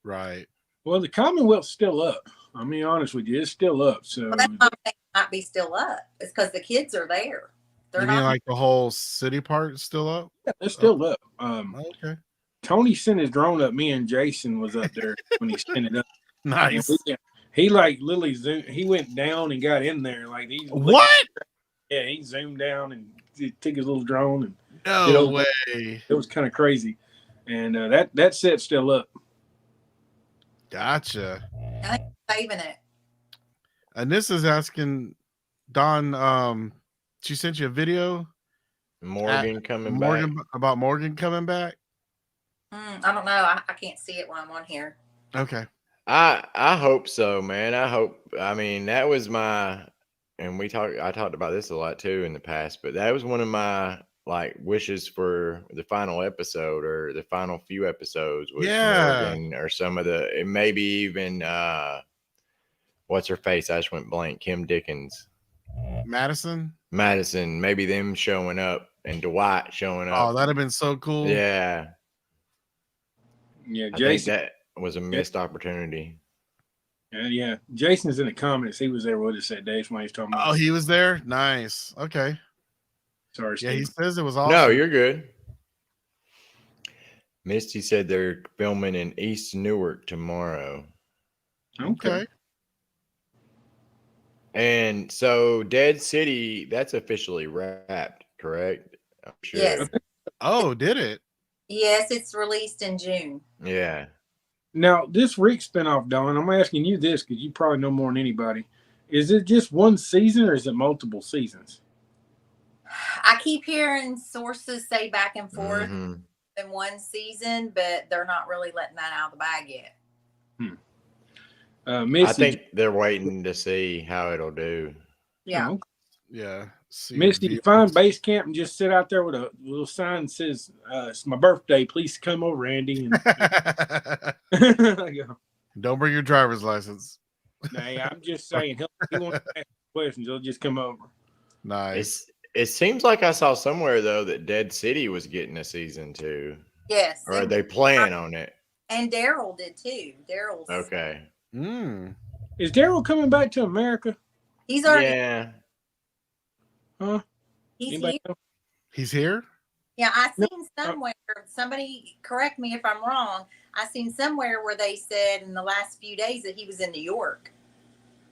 Speaker 1: Right.
Speaker 4: Well, the Commonwealth's still up. I mean, honest with you, it's still up. So
Speaker 3: Well, that's why I'm saying it might be still up. It's because the kids are there. They're
Speaker 1: You mean
Speaker 3: not.
Speaker 1: like the whole city part is still up?
Speaker 4: it's still up.
Speaker 1: Okay.
Speaker 4: Tony sent his drone up. Me and Jason was up there when he sent it up.
Speaker 1: Nice.
Speaker 4: And he like literally zoomed. He went down and got in there. Like he
Speaker 1: What?
Speaker 4: Yeah, he zoomed down and he took his little drone, and
Speaker 1: No
Speaker 4: know,
Speaker 1: way.
Speaker 4: it was kind of crazy. And that set's still up.
Speaker 1: Gotcha.
Speaker 3: saving it.
Speaker 1: And this is asking Don. She sent you a video.
Speaker 2: Morgan coming
Speaker 1: Morgan
Speaker 2: back.
Speaker 1: about Morgan coming back.
Speaker 3: I don't know. I can't see it when I'm on here.
Speaker 1: Okay.
Speaker 2: I hope so, man. I mean, that was my, and I talked about this a lot too in the past, but that was one of my like wishes for the final episode or the final few episodes was
Speaker 1: Yeah.
Speaker 2: Morgan or some of the, and maybe even what's her face? I just went blank. Kim Dickens,
Speaker 1: Madison.
Speaker 2: Madison, maybe them showing up and Dwight showing
Speaker 1: Oh,
Speaker 2: up.
Speaker 1: that'd have been so cool.
Speaker 2: Yeah.
Speaker 4: Yeah,
Speaker 2: I think
Speaker 4: Jason.
Speaker 2: that was a missed opportunity.
Speaker 4: Yeah, Jason's in the comments. He was there with us that day. That's why he's talking about.
Speaker 1: Oh, he was there. Nice. Okay.
Speaker 4: Sorry,
Speaker 1: Yeah,
Speaker 4: Steve.
Speaker 1: he says it was awesome.
Speaker 2: No, you're good. Misty said they're filming in East Newark tomorrow.
Speaker 1: Okay.
Speaker 2: And so Dead City, that's officially wrapped, correct? I'm sure.
Speaker 3: Yes.
Speaker 1: Oh, did it?
Speaker 3: Yes, it's released in June.
Speaker 2: Yeah.
Speaker 4: Now, this Rick spinoff, Don, I'm asking you this because you probably know more than anybody. Is it just one season or is it multiple seasons?
Speaker 3: I keep hearing sources say back and forth
Speaker 2: Mhm.
Speaker 3: in one season, but they're not really letting that out of the bag yet.
Speaker 4: Missy,
Speaker 2: I think they're waiting to see how it'll do.
Speaker 3: Yeah.
Speaker 1: Yeah. See,
Speaker 4: Misty, find base camp and just sit out there with a little sign that says, "It's my birthday. Please come over, Andy." And I go,
Speaker 1: Don't bring your driver's license.
Speaker 4: "Hey, I'm just saying, he wants to ask questions. He'll just come over."
Speaker 1: Nice.
Speaker 2: It seems like I saw somewhere though that Dead City was getting a season 2.
Speaker 3: Yes.
Speaker 2: Or are they playing on it?
Speaker 3: And Daryl did too. Daryl's
Speaker 2: Okay.
Speaker 1: Mm.
Speaker 4: Is Daryl coming back to America?
Speaker 3: He's already
Speaker 2: Yeah.
Speaker 4: Huh?
Speaker 3: he's
Speaker 4: Anybody
Speaker 3: here.
Speaker 4: know?
Speaker 1: He's here?
Speaker 3: Yeah, I
Speaker 4: No.
Speaker 3: seen somewhere. Somebody correct me if I'm wrong. I seen somewhere where they said in the last few days that he was in New York.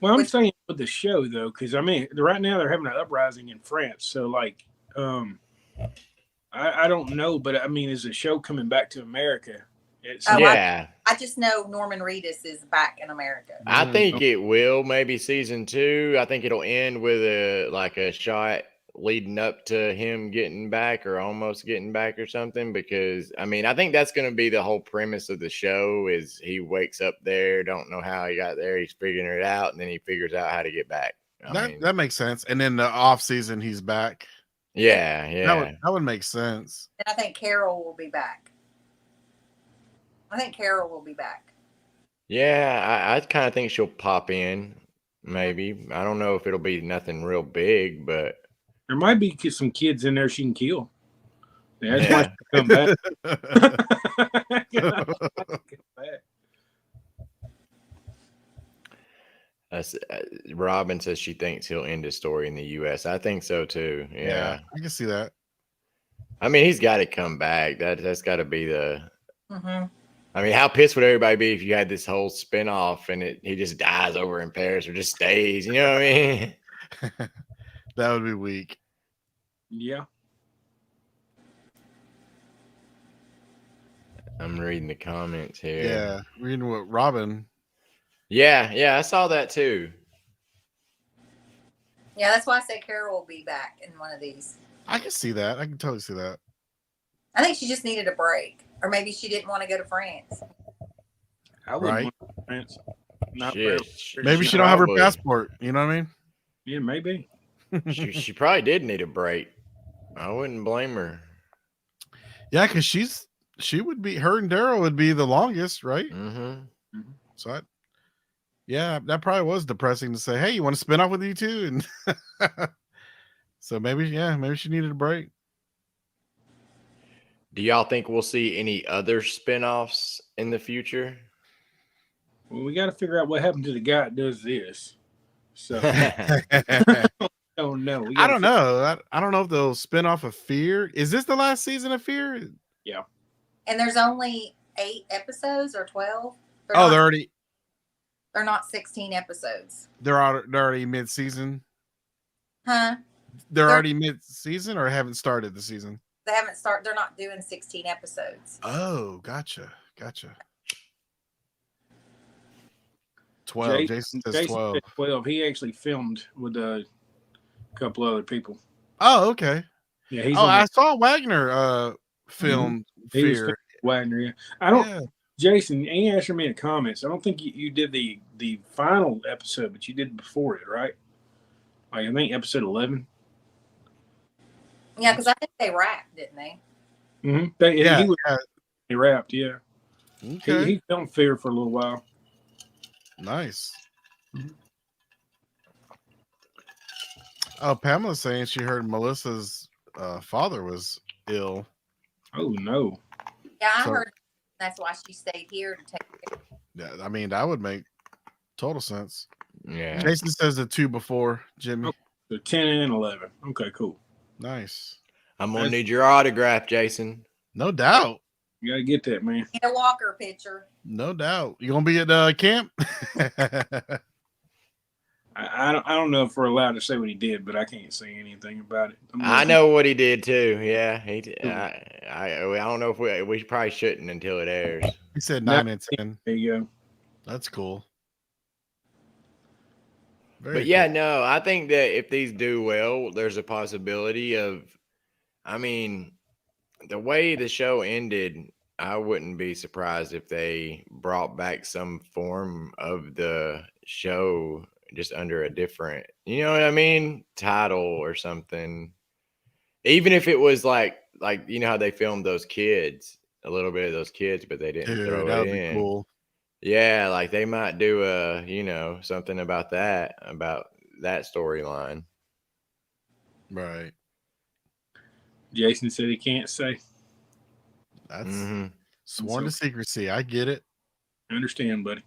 Speaker 4: Well, I'm
Speaker 3: Which-
Speaker 4: saying with the show though, because I mean, right now they're having an uprising in France. So like, I don't know, but I mean, is the show coming back to America?
Speaker 3: Oh,
Speaker 2: Yeah.
Speaker 3: I just know Norman Reedus is back in America.
Speaker 2: I think it will, maybe season 2. I think it'll end with a shot leading up to him getting back or almost getting back or something, because I mean, I think that's going to be the whole premise of the show is he wakes up there, don't know how he got there, he's figuring it out, and then he figures out how to get back.
Speaker 1: That makes sense. And then the off season, he's back.
Speaker 2: Yeah.
Speaker 1: That would make sense.
Speaker 3: And I think Carol will be back.
Speaker 2: Yeah, I kind of think she'll pop in, maybe. I don't know if it'll be nothing real big, but
Speaker 4: There might be some kids in there she can kill. Yeah, that's
Speaker 2: Yeah.
Speaker 4: why she come back.
Speaker 2: Robin says she thinks he'll end his story in the U.S. I think so too. Yeah.
Speaker 1: I can see that.
Speaker 2: I mean, he's got to come back. That's got to be the.
Speaker 3: Mm-hmm.
Speaker 2: I mean, how pissed would everybody be if you had this whole spinoff and he just dies over in Paris or just stays? You know what I mean?
Speaker 1: That would be weak.
Speaker 4: Yeah.
Speaker 2: I'm reading the comments here.
Speaker 1: Yeah, reading what Robin.
Speaker 2: Yeah, I saw that too.
Speaker 3: Yeah, that's why I said Carol will be back in one of these.
Speaker 1: I can see that. I can totally see that.
Speaker 3: I think she just needed a break, or maybe she didn't want to go to France.
Speaker 4: I wouldn't
Speaker 1: Right.
Speaker 4: want to France. Not
Speaker 2: Shit,
Speaker 4: for-
Speaker 1: Maybe she don't have her
Speaker 2: probably-
Speaker 1: passport. You know what I mean?
Speaker 4: Yeah, maybe.
Speaker 2: She probably did need a break. I wouldn't blame her.
Speaker 1: Yeah, because she would be, her and Daryl would be the longest, right?
Speaker 2: Mm-hmm.
Speaker 1: So yeah, that probably was depressing to say, hey, you want to spin off with you too? And so maybe she needed a break.
Speaker 2: Do y'all think we'll see any other spinoffs in the future?
Speaker 4: Well, we got to figure out what happened to the guy that does this. So, oh no,
Speaker 1: I don't know. I don't know if they'll spin off of Fear. Is this the last season of Fear?
Speaker 3: And there's only 8 episodes or 12. They're not 16 episodes.
Speaker 1: They're already mid-season.
Speaker 3: Huh?
Speaker 1: They're already mid-season or haven't started the season.
Speaker 3: They haven't started. They're not doing 16 episodes.
Speaker 1: Oh, gotcha. 12. Jason says 12.
Speaker 4: said 12. He actually filmed with a couple other people.
Speaker 1: Oh, okay.
Speaker 4: Yeah, he's
Speaker 1: I saw Wagner film
Speaker 4: he was
Speaker 1: Fear.
Speaker 4: Wagner. Yeah, I don't.
Speaker 1: Yeah.
Speaker 4: Jason, you answered me in the comments. I don't think you did the final episode, but you did before it, right? Like I think episode 11.
Speaker 3: Yeah, because I think they wrapped, didn't they?
Speaker 4: Mm-hmm. He wrapped. Yeah,
Speaker 1: Okay.
Speaker 4: he filmed Fear for a little while.
Speaker 1: Nice. Oh, Pamela's saying she heard Melissa's father was ill.
Speaker 4: Oh no!
Speaker 3: Yeah, I
Speaker 1: So-
Speaker 3: heard that's why she stayed here to take care.
Speaker 1: Yeah, I mean that would make total sense.
Speaker 2: Yeah.
Speaker 1: Jason says the 2 before Jimmy.
Speaker 4: So 10 and 11. Okay, cool.
Speaker 1: Nice.
Speaker 2: I'm gonna need your autograph, Jason.
Speaker 1: No doubt.
Speaker 4: You gotta get that, man.
Speaker 3: Get a Walker picture.
Speaker 1: No doubt. You gonna be at camp?
Speaker 4: I don't know if we're allowed to say what he did, but I can't say anything about it.
Speaker 2: I know what he did too. Yeah, I don't know if we probably shouldn't until it airs.
Speaker 1: He said 9 and 10.
Speaker 4: There you go.
Speaker 1: That's cool.
Speaker 2: But
Speaker 1: Very
Speaker 2: yeah,
Speaker 1: cool.
Speaker 2: no, I think that if these do well, there's a possibility of, I mean, the way the show ended, I wouldn't be surprised if they brought back some form of the show just under a different, you know what I mean, title or something. Even if it was like you know how they filmed those kids, a little bit of those kids, but they didn't
Speaker 1: Dude,
Speaker 2: throw
Speaker 1: that would
Speaker 2: it
Speaker 1: be
Speaker 2: in.
Speaker 1: cool.
Speaker 2: Yeah, like they might do something about that storyline.
Speaker 1: Right.
Speaker 4: Jason said he can't say.
Speaker 1: That's
Speaker 2: Mhm.
Speaker 1: sworn to secrecy. I get it.
Speaker 4: I understand, buddy.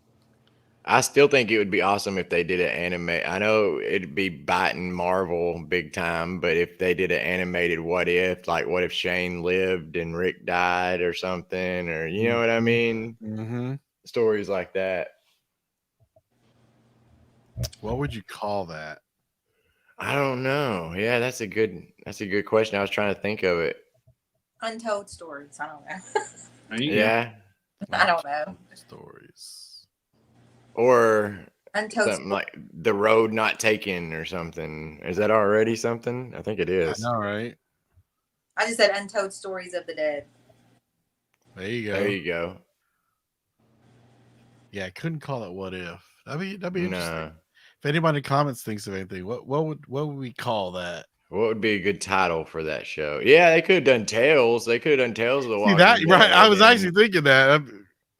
Speaker 2: I still think it would be awesome if they did an anime. I know it'd be biting Marvel big time, but if they did an animated what if, like what if Shane lived and Rick died or something, or you know what I mean?
Speaker 1: Mm-hmm.
Speaker 2: Stories like that.
Speaker 1: What would you call that?
Speaker 2: I don't know. Yeah, that's a good question. I was trying to think of it.
Speaker 3: Untold stories. I don't know.
Speaker 4: There you go.
Speaker 2: Yeah.
Speaker 3: I don't know.
Speaker 1: Stories.
Speaker 2: Or
Speaker 3: Untold
Speaker 2: something like The Road Not Taken or something. Is that already something? I think it
Speaker 1: I
Speaker 2: is.
Speaker 1: know, right?
Speaker 3: I just said untold stories of the dead.
Speaker 1: There you go.
Speaker 2: There you go.
Speaker 1: Yeah, I couldn't call it what if. That'd be interesting.
Speaker 2: No.
Speaker 1: If anybody in the comments thinks of anything, what would we call that?
Speaker 2: What would be a good title for that show? Yeah, they could have done Tales. They could have done Tales of the
Speaker 1: See
Speaker 2: Walking
Speaker 1: that
Speaker 2: Dead.
Speaker 1: right? I was
Speaker 2: and-
Speaker 1: actually thinking that.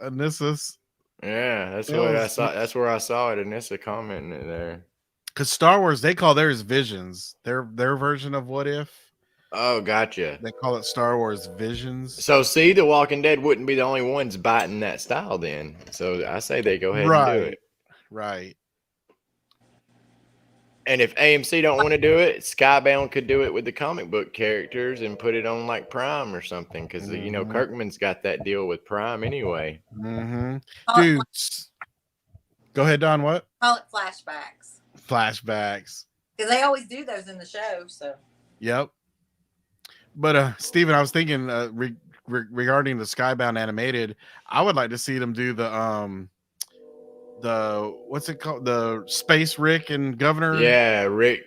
Speaker 1: Anissa's
Speaker 2: Yeah, that's
Speaker 1: That
Speaker 2: what I
Speaker 1: was-
Speaker 2: saw. That's where I saw it. Anissa commenting it there.
Speaker 1: because Star Wars, they call theirs Visions. Their version of what if,
Speaker 2: Oh, gotcha.
Speaker 1: they call it Star Wars Visions.
Speaker 2: So, see, The Walking Dead wouldn't be the only ones biting that style then. So, I say they go ahead and do it.
Speaker 1: Right.
Speaker 2: And if AMC don't want to do it, Skybound could do it with the comic book characters and put it on like Prime or something. Because you know
Speaker 1: Mhm.
Speaker 2: Kirkman's got that deal with Prime anyway.
Speaker 1: Mm-hmm.
Speaker 3: Call it,
Speaker 1: Dude, go ahead, Don. What?
Speaker 3: call it flashbacks
Speaker 1: Flashbacks.
Speaker 3: because they always do those in the show. So
Speaker 1: Yep. But Steven, I was thinking regarding the Skybound animated, I would like to see them do the what's it called, the Space Rick and Governor.
Speaker 2: Yeah, Rick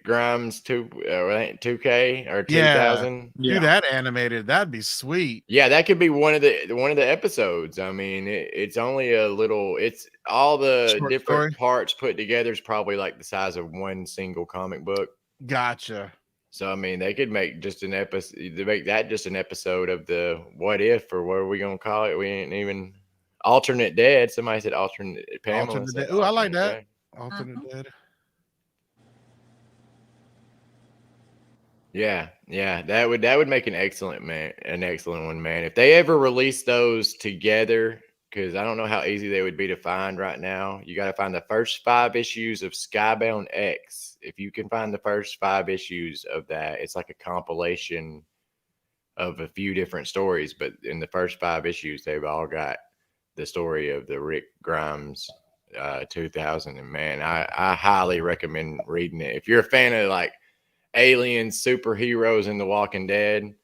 Speaker 2: Grimes 2K or 2000.
Speaker 1: Do
Speaker 4: Yeah.
Speaker 1: that animated. That'd be sweet.
Speaker 2: Yeah, that could be one of the episodes. I mean, it's only a little. It's all the
Speaker 1: Short
Speaker 2: different
Speaker 1: story.
Speaker 2: parts put together is probably like the size of one single comic book.
Speaker 1: Gotcha.
Speaker 2: So I mean, they could make just an episode. They make that just an episode of the what if, or what are we gonna call it? We ain't even alternate dead. Somebody said alternate. Pamela
Speaker 1: Alternate
Speaker 2: said
Speaker 1: Dead. Ooh, I like
Speaker 2: alternate
Speaker 1: that. Alternate Dead.
Speaker 2: Yeah, that would make an excellent one, man. If they ever release those together, because I don't know how easy they would be to find right now. You got to find the first 5 issues of Skybound X. If you can find the first 5 issues of that, it's like a compilation of a few different stories. But in the first 5 issues, they've all got the story of the Rick Grimes 2000. And man, I highly recommend reading it. If you're a fan of like aliens, superheroes, and The Walking Dead,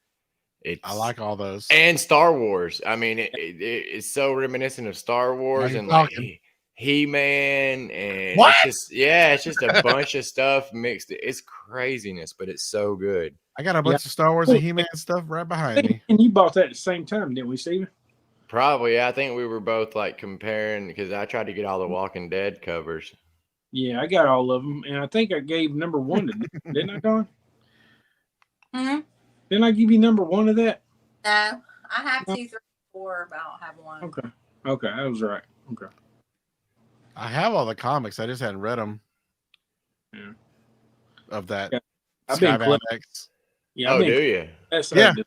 Speaker 1: I like all those.
Speaker 2: and Star Wars. I mean, it's so reminiscent of Star Wars
Speaker 1: you're
Speaker 2: and like
Speaker 1: talking.
Speaker 2: He-Man, and
Speaker 1: What?
Speaker 2: it's just a bunch of stuff mixed. It's craziness, but it's so good.
Speaker 1: I got a bunch of Star Wars and He-Man stuff right behind me.
Speaker 4: And you bought that at the same time, didn't we, Steven?
Speaker 2: Probably, I think we were both like comparing because I tried to get all the Walking Dead covers.
Speaker 4: Yeah, I got all of them, and I think I gave number 1 to didn't I, Don?
Speaker 3: hmm
Speaker 4: Didn't I give you number 1 of that?
Speaker 3: no, I have 2, 3, 4, but I don't have 1.
Speaker 4: Okay, that was right. Okay.
Speaker 1: I have all the comics. I just hadn't read them.
Speaker 4: Yeah.
Speaker 1: Of that.
Speaker 4: Yeah. I've been
Speaker 1: Skybound X.
Speaker 4: Yeah,
Speaker 2: Oh,
Speaker 4: I think
Speaker 2: do you?
Speaker 4: that's
Speaker 1: Yeah.
Speaker 4: I did.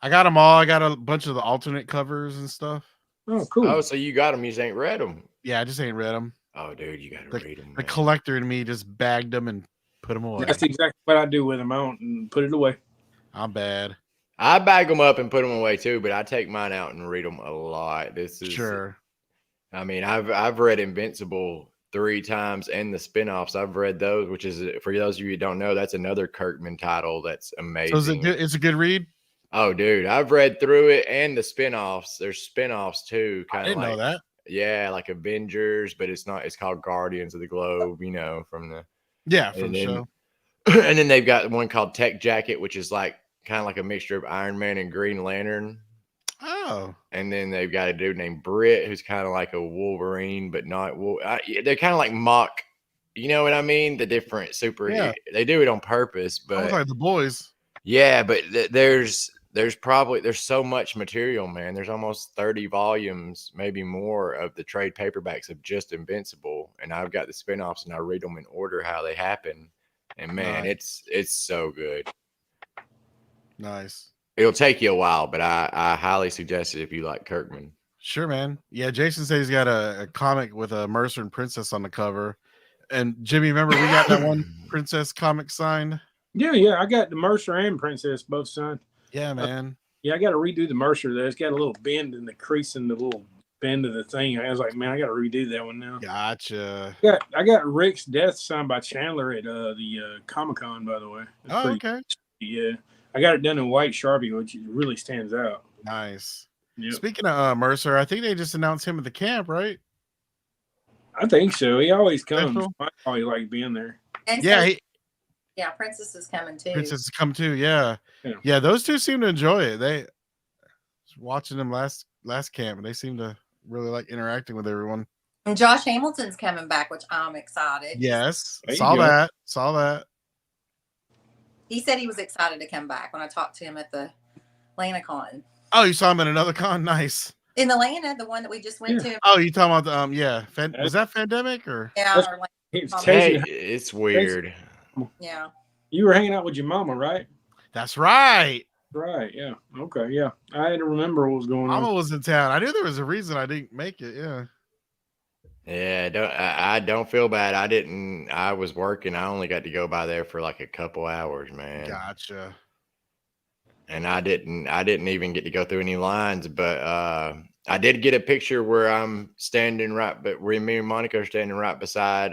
Speaker 1: I got them all. I got a bunch of the alternate covers and stuff.
Speaker 4: Oh, cool.
Speaker 2: Oh, so you got them? You just ain't read them?
Speaker 1: Yeah, I just ain't read them.
Speaker 2: Oh, dude, you got to read them.
Speaker 1: The collector in me just bagged them and put them away.
Speaker 4: That's exactly what I do with them. I don't put it away.
Speaker 1: I'm bad.
Speaker 2: I bag them up and put them away too, but I take mine out and read them a lot. This is
Speaker 1: Sure.
Speaker 2: I mean, I've read Invincible 3 times and the spinoffs. I've read those, which is for those of you who don't know, that's another Kirkman title that's amazing.
Speaker 1: So is it good? It's a good read.
Speaker 2: Oh, dude, I've read through it and the spinoffs. There's spinoffs too,
Speaker 1: I
Speaker 2: kind of
Speaker 1: didn't
Speaker 2: like
Speaker 1: know that.
Speaker 2: yeah, like Avengers, but it's not. It's called Guardians of the Globe. You know, from the
Speaker 1: Yeah, from
Speaker 2: and
Speaker 1: the
Speaker 2: then,
Speaker 1: show.
Speaker 2: and then they've got one called Tech Jacket, which is like kind of like a mixture of Iron Man and Green Lantern.
Speaker 1: Oh,
Speaker 2: And then they've got a dude named Britt who's kind of like a Wolverine, but not. They're kind of like mock. You know what I mean? The different super.
Speaker 1: Yeah.
Speaker 2: They do it on purpose,
Speaker 1: I was
Speaker 2: but
Speaker 1: like the boys.
Speaker 2: yeah, but there's so much material, man. There's almost 30 volumes, maybe more, of the trade paperbacks of just Invincible, and I've got the spinoffs, and I read them in order how they happen. And man,
Speaker 1: Nice.
Speaker 2: it's so good.
Speaker 1: Nice.
Speaker 2: It'll take you a while, but I highly suggest it if you like Kirkman.
Speaker 1: Sure, man. Yeah, Jason said he's got a comic with a Mercer and Princess on the cover. And Jimmy, remember we got that one Princess comic signed?
Speaker 4: Yeah. I got the Mercer and Princess both signed.
Speaker 1: Yeah, man.
Speaker 4: Yeah, I got to redo the Mercer there. It's got a little bend in the crease in the little bend of the thing. I was like, man, I got to redo that one now.
Speaker 1: Gotcha.
Speaker 4: I got Rick's Death signed by Chandler at the Comic-Con, by the way. It's
Speaker 1: Oh,
Speaker 4: pretty-
Speaker 1: okay.
Speaker 4: Yeah. I got it done in white Sharpie, which really stands out.
Speaker 1: Nice.
Speaker 4: Yep.
Speaker 1: Speaking of Mercer, I think they just announced him at the camp, right?
Speaker 4: I think so. He always comes.
Speaker 1: Special?
Speaker 4: I always like being there.
Speaker 3: And
Speaker 1: Yeah,
Speaker 3: so, yeah, Princess is coming too.
Speaker 1: Princess has come too. Yeah.
Speaker 4: Yeah.
Speaker 1: Yeah, those two seem to enjoy it. They watching them last camp, and they seem to really like interacting with everyone.
Speaker 3: And Josh Hamilton's coming back, which I'm excited.
Speaker 1: Yes.
Speaker 4: There you
Speaker 1: Saw
Speaker 4: go.
Speaker 1: that. Saw that.
Speaker 3: He said he was excited to come back when I talked to him at the AtlantaCon.
Speaker 1: Oh, you saw him at another con? Nice.
Speaker 3: In Atlanta, the one that we just went to.
Speaker 1: Oh, you talking about the yeah. Was that Pandemic or
Speaker 3: Yeah,
Speaker 4: That's-
Speaker 3: Orlando,
Speaker 4: It's
Speaker 2: Hey,
Speaker 4: Casey,
Speaker 2: it's weird.
Speaker 3: yeah.
Speaker 4: you were hanging out with your mama, right?
Speaker 1: That's right.
Speaker 4: Right. Yeah. Okay. Yeah. I had to remember what was going
Speaker 1: Mama
Speaker 4: on.
Speaker 1: was in town. I knew there was a reason I didn't make it. Yeah.
Speaker 2: Yeah, I don't feel bad. I was working. I only got to go by there for like a couple hours, man.
Speaker 1: Gotcha.
Speaker 2: And I didn't even get to go through any lines, but I did get a picture where I'm standing where me and Monica are standing right beside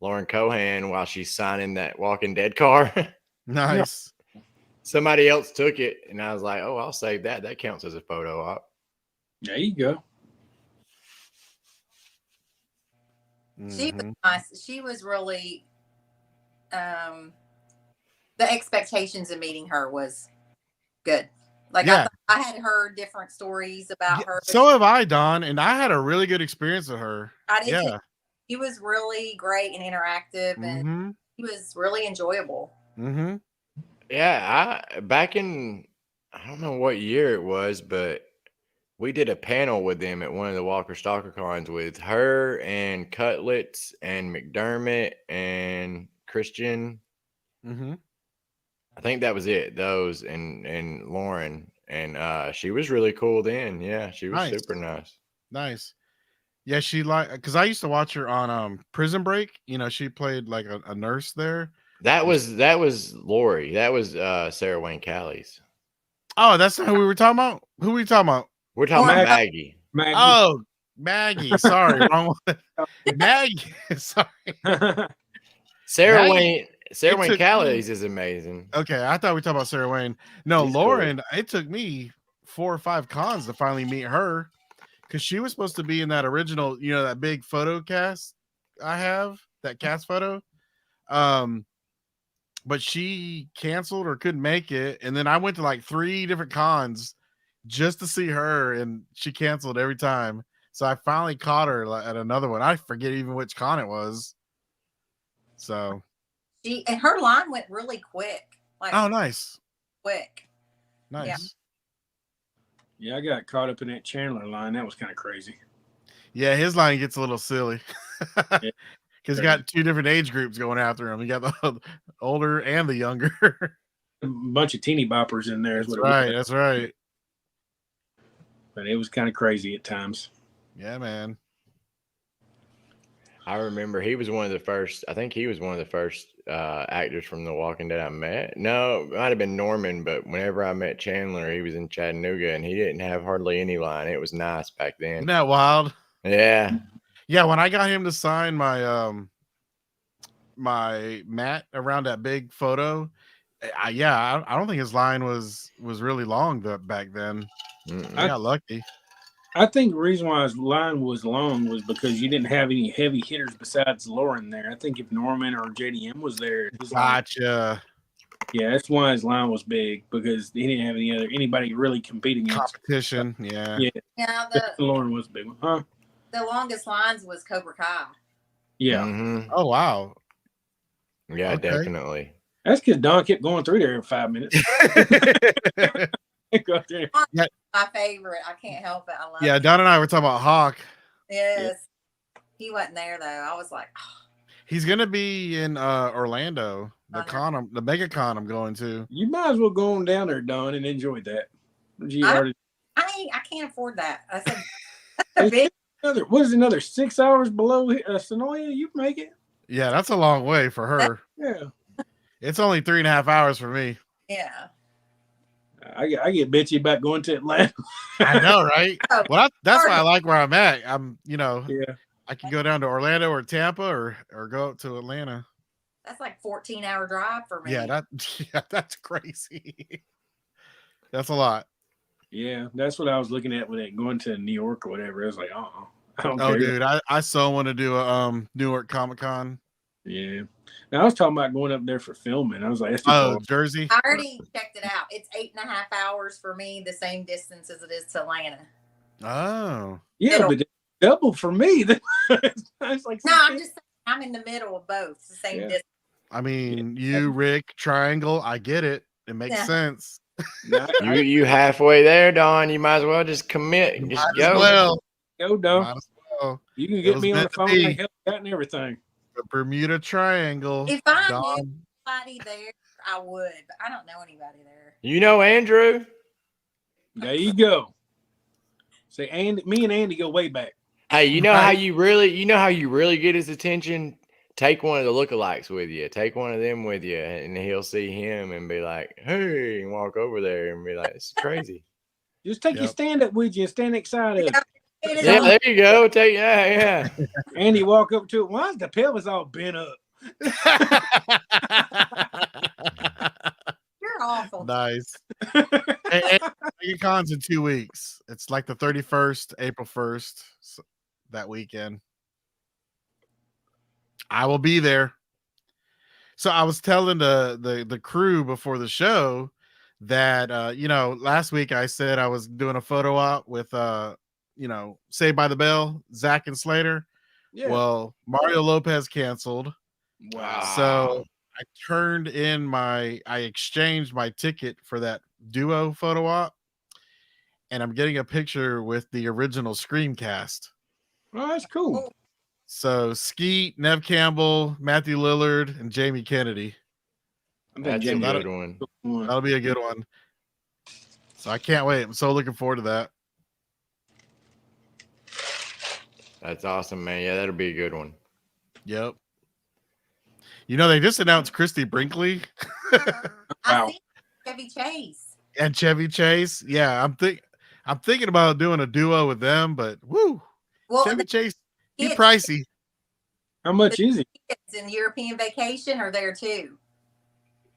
Speaker 2: Lauren Cohan while she's signing that Walking Dead car.
Speaker 1: Nice.
Speaker 2: Somebody else took it, and I was like, "Oh, I'll save that. That counts as a photo op."
Speaker 4: There you go.
Speaker 3: She was
Speaker 1: Mhm.
Speaker 3: nice. She was really the expectations of meeting her was good. Like
Speaker 1: Yeah.
Speaker 3: I had heard different stories about
Speaker 1: Yeah,
Speaker 3: her. but
Speaker 1: so have I, Don, and I had a really good experience with her.
Speaker 3: I did
Speaker 1: Yeah.
Speaker 3: too. He was really great and interactive, and
Speaker 1: Mm-hmm.
Speaker 3: he was really enjoyable.
Speaker 1: Mm-hmm.
Speaker 2: Yeah, back in I don't know what year it was, but we did a panel with them at one of the Walker Stalker cons with her and Cutlets and McDermott and Christian.
Speaker 1: Mm-hmm.
Speaker 2: I think that was it. Those and Lauren, and she was really cool then. Yeah, she was
Speaker 1: Nice.
Speaker 2: super nice.
Speaker 1: Nice. Yeah, she because I used to watch her on Prison Break. You know, she played like a nurse there.
Speaker 2: That was Lori. That was Sarah Wayne Callies.
Speaker 1: Oh, that's not who we were talking about. Who were we talking about?
Speaker 2: We're talking
Speaker 3: Lauren-
Speaker 2: about Maggie.
Speaker 4: Maggie.
Speaker 1: Oh, Maggie. Sorry, wrong one. Maggie. Sorry.
Speaker 2: Sarah
Speaker 1: Maggie-
Speaker 2: Wayne
Speaker 1: it
Speaker 2: Wayne
Speaker 1: took me-
Speaker 2: Callies is amazing.
Speaker 1: Okay, I thought we were talking about Sarah Wayne. No,
Speaker 2: She's cool.
Speaker 1: Lauren. It took me 4 or 5 cons to finally meet her because she was supposed to be in that original, you know, that big photo cast I have, that cast photo. But she canceled or couldn't make it, and then I went to like 3 different cons just to see her, and she canceled every time. So I finally caught her at another one. I forget even which con it was. So,
Speaker 3: And her line went really quick. Like
Speaker 1: oh, nice,
Speaker 3: quick.
Speaker 1: nice.
Speaker 4: Yeah, I got caught up in that Chandler line. That was kind of crazy.
Speaker 1: Yeah, his line gets a little silly because
Speaker 4: Yeah.
Speaker 1: he got 2 different age groups going after him. You got the older and the younger.
Speaker 4: A bunch of teeny boppers in there. Is
Speaker 1: That's
Speaker 4: what it was.
Speaker 1: right. That's right.
Speaker 4: But it was kind of crazy at times.
Speaker 1: Yeah, man.
Speaker 2: I remember he was one of the first. I think he was one of the first actors from The Walking Dead I met. No, it might have been Norman, but whenever I met Chandler, he was in Chattanooga, and he didn't have hardly any line. It was nice back
Speaker 1: Isn't
Speaker 2: then.
Speaker 1: that wild?
Speaker 2: Yeah,
Speaker 1: Yeah, when I got him to sign my my mat around that big photo, I don't think his line was really long back then.
Speaker 2: Mm-mm.
Speaker 1: I got lucky.
Speaker 4: I think the reason why his line was long was because you didn't have any heavy hitters besides Lauren there. I think if Norman or JDM was there, his line,
Speaker 1: Gotcha.
Speaker 4: yeah, that's why his line was big, because he didn't have anybody really competing against.
Speaker 1: Competition. Yeah.
Speaker 4: Yeah.
Speaker 3: Yeah,
Speaker 4: Lauren was a big one, huh?
Speaker 3: the longest lines was Cobra Kai.
Speaker 4: Yeah,
Speaker 2: Mhm.
Speaker 1: Oh wow.
Speaker 2: Yeah,
Speaker 1: Okay.
Speaker 2: definitely.
Speaker 4: that's because Don kept going through there in 5 minutes. Go up there.
Speaker 3: My favorite. I can't help it. I love
Speaker 1: Yeah,
Speaker 3: it.
Speaker 1: Don and I were talking about Hawk.
Speaker 3: Yes. He wasn't there though. I was like,
Speaker 1: He's gonna be in Orlando, the
Speaker 3: Okay.
Speaker 1: con, the mega con I'm going to.
Speaker 4: You might as well go on down there, Don, and enjoy that. You
Speaker 3: I-
Speaker 4: already,
Speaker 3: I can't afford that. I said that's a big.
Speaker 4: Another 6 hours below Sonoya? You make it.
Speaker 1: Yeah, that's a long way for her.
Speaker 4: Yeah.
Speaker 1: It's only 3.5 hours for me.
Speaker 3: Yeah.
Speaker 4: I get bitchy about going to Atlanta.
Speaker 1: I know, right?
Speaker 3: Oh,
Speaker 1: Well, that's why I like where I'm at. I'm,
Speaker 4: Yeah.
Speaker 1: I can go down to Orlando or Tampa or go up to Atlanta.
Speaker 3: That's like 14-hour drive for me.
Speaker 1: Yeah, that's crazy. That's a lot.
Speaker 4: Yeah, that's what I was looking at with it going to New York or whatever. I was like, I don't
Speaker 1: Oh,
Speaker 4: care.
Speaker 1: dude, I so want to do a Newark Comic Con.
Speaker 4: Yeah. Now I was talking about going up there for filming. I was like, that's too
Speaker 1: Oh,
Speaker 4: far.
Speaker 1: Jersey.
Speaker 3: I already checked it out. It's 8.5 hours for me, the same distance as it is to Atlanta.
Speaker 1: Oh,
Speaker 4: Yeah,
Speaker 3: It'll-
Speaker 4: but it's double for me. It's like
Speaker 3: No, I'm just saying I'm in the middle of both. It's the same
Speaker 4: Yeah.
Speaker 3: distance.
Speaker 1: I mean, you, Rick, Triangle. I get it. It makes
Speaker 3: Yeah.
Speaker 1: sense.
Speaker 2: You halfway there, Don. You might as well just commit. Just
Speaker 1: Might
Speaker 2: go.
Speaker 1: as well.
Speaker 4: Go, Dom.
Speaker 1: Might as well.
Speaker 4: You can
Speaker 1: It
Speaker 4: get
Speaker 1: was
Speaker 4: me on the
Speaker 1: meant to
Speaker 4: phone
Speaker 1: be.
Speaker 4: like help out and everything.
Speaker 1: The Bermuda Triangle.
Speaker 3: If I
Speaker 1: Don-
Speaker 3: knew anybody there, I would, but I don't know anybody there.
Speaker 2: You know Andrew?
Speaker 4: There you go. Say, me and Andy go way back.
Speaker 2: Hey, you know how
Speaker 1: Right.
Speaker 2: you really get his attention? Take one of the lookalikes with you. Take one of them with you, and he'll see him and be like, "Hey," and walk over there and be like, "It's crazy."
Speaker 4: Just take your
Speaker 1: Yep.
Speaker 4: stand up with you and stand excited.
Speaker 2: Yeah, there you go. Yeah.
Speaker 4: Andy walk up to it. Why is the pelvis all bent up?
Speaker 3: You're awful.
Speaker 1: Nice. Hey, Con's in 2 weeks. It's like the 31st, April 1st, so that weekend. I will be there. So I was telling the crew before the show that last week I said I was doing a photo op with Saved by the Bell, Zach and Slater.
Speaker 4: Yeah.
Speaker 1: Well, Mario Lopez canceled.
Speaker 4: Wow.
Speaker 1: So I exchanged my ticket for that duo photo op, and I'm getting a picture with the original Scream cast.
Speaker 4: Oh, that's cool.
Speaker 1: So Skeet, Nev Campbell, Matthew Lillard, and Jamie Kennedy.
Speaker 2: That's a
Speaker 4: Jamie
Speaker 2: good one.
Speaker 1: That'll be a good one. So I can't wait. I'm so looking forward to that.
Speaker 2: That's awesome, man. Yeah, that'll be a good one.
Speaker 1: Yep. They just announced Christy Brinkley
Speaker 4: Wow.
Speaker 3: I see Chevy Chase.
Speaker 1: and Chevy Chase. Yeah, I'm thinking about doing a duo with them, but woo,
Speaker 3: Well,
Speaker 1: Chevy
Speaker 3: the
Speaker 1: Chase, he
Speaker 3: kids-
Speaker 1: pricey.
Speaker 4: How much is he?
Speaker 3: kids in European Vacation are there too.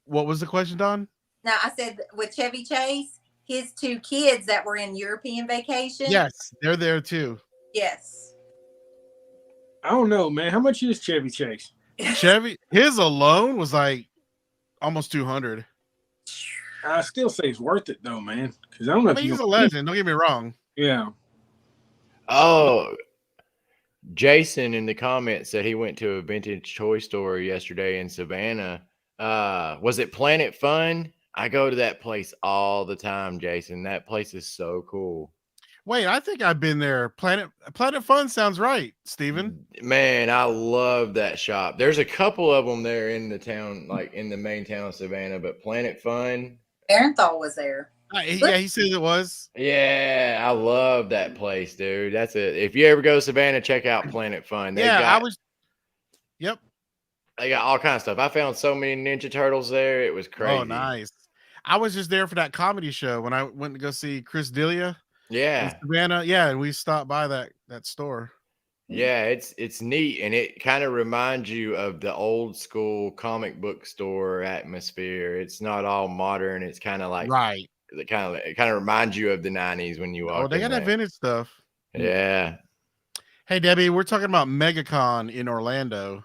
Speaker 1: What was the question, Don?
Speaker 3: Now I said with Chevy Chase, his two kids that were in European Vacation.
Speaker 1: Yes, they're there too.
Speaker 3: Yes.
Speaker 4: I don't know, man. How much is Chevy Chase?
Speaker 1: Chevy, his alone was like almost 200.
Speaker 4: I still say it's worth it though, man. Because I don't know
Speaker 1: I
Speaker 4: if
Speaker 1: mean,
Speaker 4: you.
Speaker 1: he's a legend. Don't get me wrong.
Speaker 4: Yeah.
Speaker 2: Oh, Jason in the comments said he went to a vintage toy store yesterday in Savannah. Was it Planet Fun? I go to that place all the time, Jason. That place is so cool.
Speaker 1: Wait, I think I've been there. Planet Fun sounds right, Steven.
Speaker 2: Man, I love that shop. There's a couple of them there in the town, like in the main town of Savannah, but Planet Fun.
Speaker 3: Barenthal was there.
Speaker 1: Yeah, he said it was.
Speaker 2: Yeah, I love that place, dude. That's it. If you ever go to Savannah, check out Planet Fun.
Speaker 1: Yep.
Speaker 2: They got all kinds of stuff. I found so many Ninja Turtles there. It was crazy.
Speaker 1: Oh, nice. I was just there for that comedy show when I went to go see Chris D'Elia in
Speaker 2: Yeah.
Speaker 1: Savannah. Yeah, and we stopped by that store.
Speaker 2: Yeah, it's neat, and it kind of reminds you of the old school comic book store atmosphere. It's not all modern. It's kind of like
Speaker 1: Right.
Speaker 2: it kind of reminds you of the 90s when you walk
Speaker 1: Oh, they got
Speaker 2: in
Speaker 1: that
Speaker 2: there.
Speaker 1: vintage stuff.
Speaker 2: Yeah.
Speaker 1: Hey, Debbie, we're talking about MegaCon in Orlando.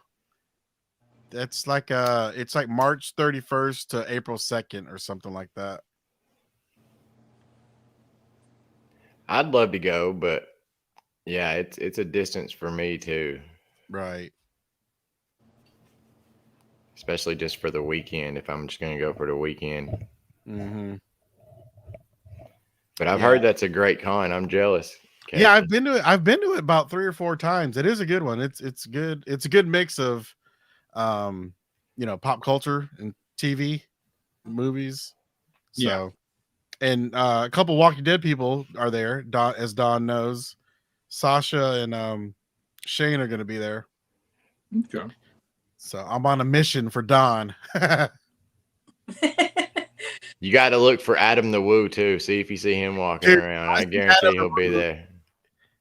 Speaker 1: That's like it's like March 31st to April 2nd or something like that.
Speaker 2: I'd love to go, but yeah, it's a distance for me too,
Speaker 1: Right.
Speaker 2: especially just for the weekend if I'm just going to go for the weekend.
Speaker 1: Mm-hmm.
Speaker 2: But I've
Speaker 1: Yeah.
Speaker 2: heard that's a great con. I'm jealous.
Speaker 1: Yeah, I've
Speaker 2: Captain.
Speaker 1: been to it. I've been to it about 3 or 4 times. It is a good one. It's good. It's a good mix of pop culture and TV, movies. So
Speaker 4: Yeah.
Speaker 1: and a couple Walking Dead people are there. Don, as Don knows, Sasha and Shane are going to be there.
Speaker 4: Okay.
Speaker 1: So I'm on a mission for Don.
Speaker 2: You got to look for Adam the Woo too. See if you see him walking
Speaker 1: Dude,
Speaker 2: around.
Speaker 1: I
Speaker 2: I
Speaker 1: see
Speaker 2: guarantee
Speaker 1: Adam
Speaker 2: he'll be there.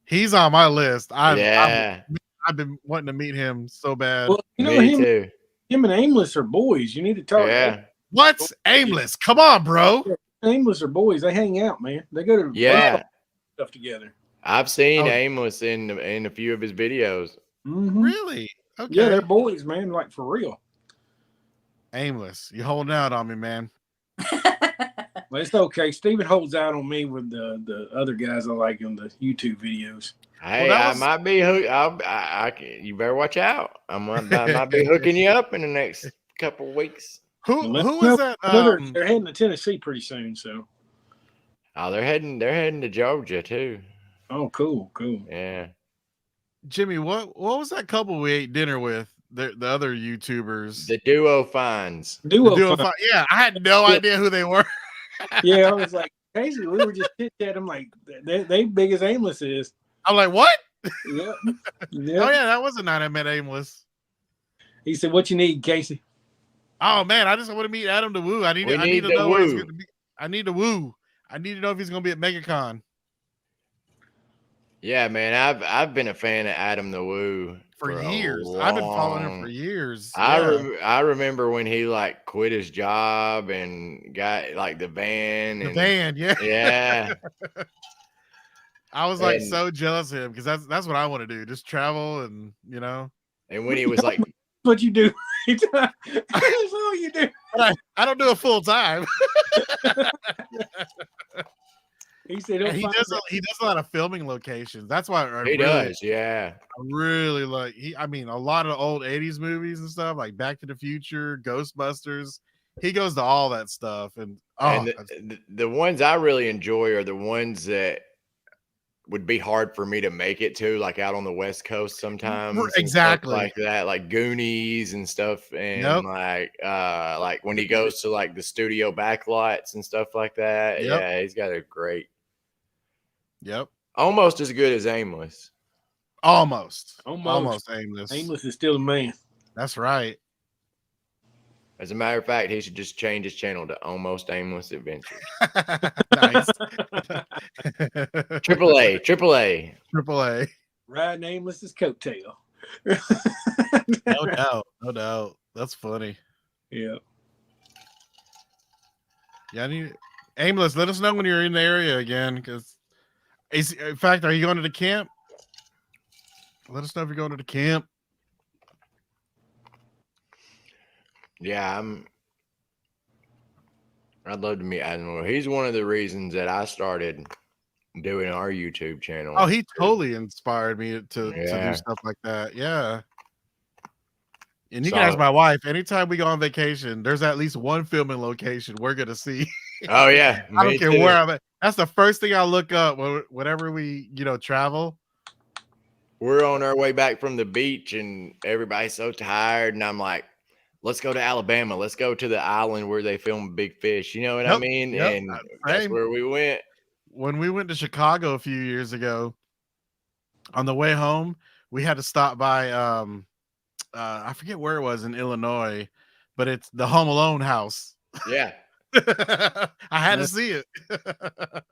Speaker 1: He's on my list.
Speaker 2: Yeah,
Speaker 1: I've been wanting to meet him so bad.
Speaker 4: Well, you know
Speaker 2: me
Speaker 4: him,
Speaker 2: too.
Speaker 4: him and Aimless are boys. You need to talk.
Speaker 2: Yeah,
Speaker 1: What's aimless? Come on, bro.
Speaker 4: Aimless are boys. They hang out, man. They go to
Speaker 2: yeah.
Speaker 4: stuff together.
Speaker 2: I've seen
Speaker 1: Oh.
Speaker 2: Aimless in a few of his videos.
Speaker 4: Mhm.
Speaker 1: Really? Okay.
Speaker 4: Yeah, they're boys, man. Like for real.
Speaker 1: Aimless. You holding out on me, man.
Speaker 4: But it's okay. Steven holds out on me with the other guys I like on the YouTube videos.
Speaker 2: Hey,
Speaker 1: that
Speaker 2: I
Speaker 1: was-
Speaker 2: might be hooked. You better watch out. I might be hooking you up in the next couple of weeks.
Speaker 1: Who
Speaker 4: Well,
Speaker 1: is that?
Speaker 4: They're heading to Tennessee pretty soon. So,
Speaker 2: Oh, they're heading to Georgia too.
Speaker 4: oh, cool.
Speaker 2: Yeah.
Speaker 1: Jimmy, what was that couple we ate dinner with? The other YouTubers.
Speaker 2: The Duo Finds.
Speaker 4: Duo,
Speaker 1: Duo
Speaker 4: fun.
Speaker 1: yeah, I had no idea who they were.
Speaker 4: Yeah, I was like, Casey, we were just chit chatting. I'm like, they big as Aimless is.
Speaker 1: I'm like, what?
Speaker 4: Yep.
Speaker 1: Oh yeah, that was the night I met Aimless.
Speaker 4: He said, "What you need, Casey?"
Speaker 1: Oh man, I just want to meet Adam the Woo. I need
Speaker 2: We
Speaker 1: to
Speaker 2: need the
Speaker 1: know where he's
Speaker 2: Woo.
Speaker 1: going to be. I need to woo. I need to know if he's going to be at MegaCon
Speaker 2: Yeah, man. I've been a fan of Adam the Woo
Speaker 1: for
Speaker 2: a
Speaker 1: years. I've been following him
Speaker 2: long-
Speaker 1: for years.
Speaker 2: I
Speaker 1: Yeah.
Speaker 2: I remember when he like quit his job and got like the van.
Speaker 1: The
Speaker 2: and,
Speaker 1: band, yeah.
Speaker 2: Yeah.
Speaker 1: I was like
Speaker 2: And-
Speaker 1: so jealous of him because that's what I want to do. Just travel and
Speaker 2: And when he was like,
Speaker 4: What you do? That's all you do.
Speaker 1: But I don't do it full time.
Speaker 4: He said,
Speaker 1: And he does a lot of filming locations. That's why
Speaker 2: he does, yeah.
Speaker 1: I really like I mean a lot of old 80s movies and stuff like Back to the Future, Ghostbusters. He goes to all that stuff and
Speaker 2: And the ones I really enjoy are the ones that would be hard for me to make it to, like out on the West Coast sometimes. and stuff
Speaker 1: Exactly.
Speaker 2: like that, like Goonies and stuff. And
Speaker 1: Yep.
Speaker 2: like when he goes to like the studio backlots and stuff like that.
Speaker 1: Yep.
Speaker 2: Yeah, he's got a great,
Speaker 1: Yep.
Speaker 2: almost as good as Aimless.
Speaker 1: Almost
Speaker 4: Almost.
Speaker 1: aimless.
Speaker 4: Aimless is still the man.
Speaker 1: That's right.
Speaker 2: As a matter of fact, he should just change his channel to Almost Aimless Adventures.
Speaker 1: Nice.
Speaker 2: Triple A.
Speaker 1: Triple A.
Speaker 4: Riding Aimless's coattail.
Speaker 1: No doubt. That's funny.
Speaker 4: Yeah.
Speaker 1: Yeah, I need Aimless. Let us know when you're in the area again, because in fact, are you going to the camp? Let us know if you're going to the camp.
Speaker 2: Yeah, I'd love to meet Adam. He's one of the reasons that I started doing our YouTube channel.
Speaker 1: Oh, he totally inspired me to
Speaker 2: Yeah.
Speaker 1: do stuff like that. Yeah. And you
Speaker 2: So-
Speaker 1: can ask my wife, anytime we go on vacation, there's at least one filming location we're gonna see.
Speaker 2: Oh yeah,
Speaker 1: I don't
Speaker 2: me
Speaker 1: care
Speaker 2: too.
Speaker 1: where I'm at. That's the first thing I look up whenever we, travel.
Speaker 2: We're on our way back from the beach, and everybody's so tired, and I'm like, let's go to Alabama. Let's go to the island where they film Big Fish. You know what I
Speaker 1: Yep,
Speaker 2: mean?
Speaker 1: yep,
Speaker 2: And that's
Speaker 1: same.
Speaker 2: where we went.
Speaker 1: When we went to Chicago a few years ago, on the way home, we had to stop by I forget where it was in Illinois, but it's the Home Alone house.
Speaker 2: Yeah.
Speaker 1: I had to see it.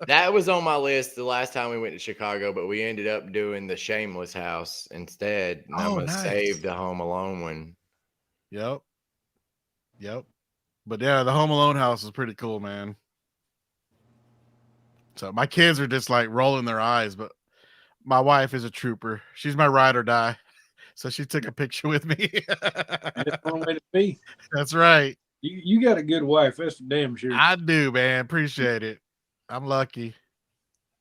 Speaker 2: That was on my list the last time we went to Chicago, but we ended up doing the Shameless house instead. And I'm
Speaker 1: Oh,
Speaker 2: gonna
Speaker 1: nice.
Speaker 2: save the Home Alone one.
Speaker 1: Yep. But yeah, the Home Alone house is pretty cool, man. So my kids are just like rolling their eyes, but my wife is a trooper. She's my ride or die. So she took a picture with me.
Speaker 4: That's one way to be.
Speaker 1: That's right.
Speaker 4: You got a good wife. That's for damn sure.
Speaker 1: I do, man. Appreciate it. I'm lucky.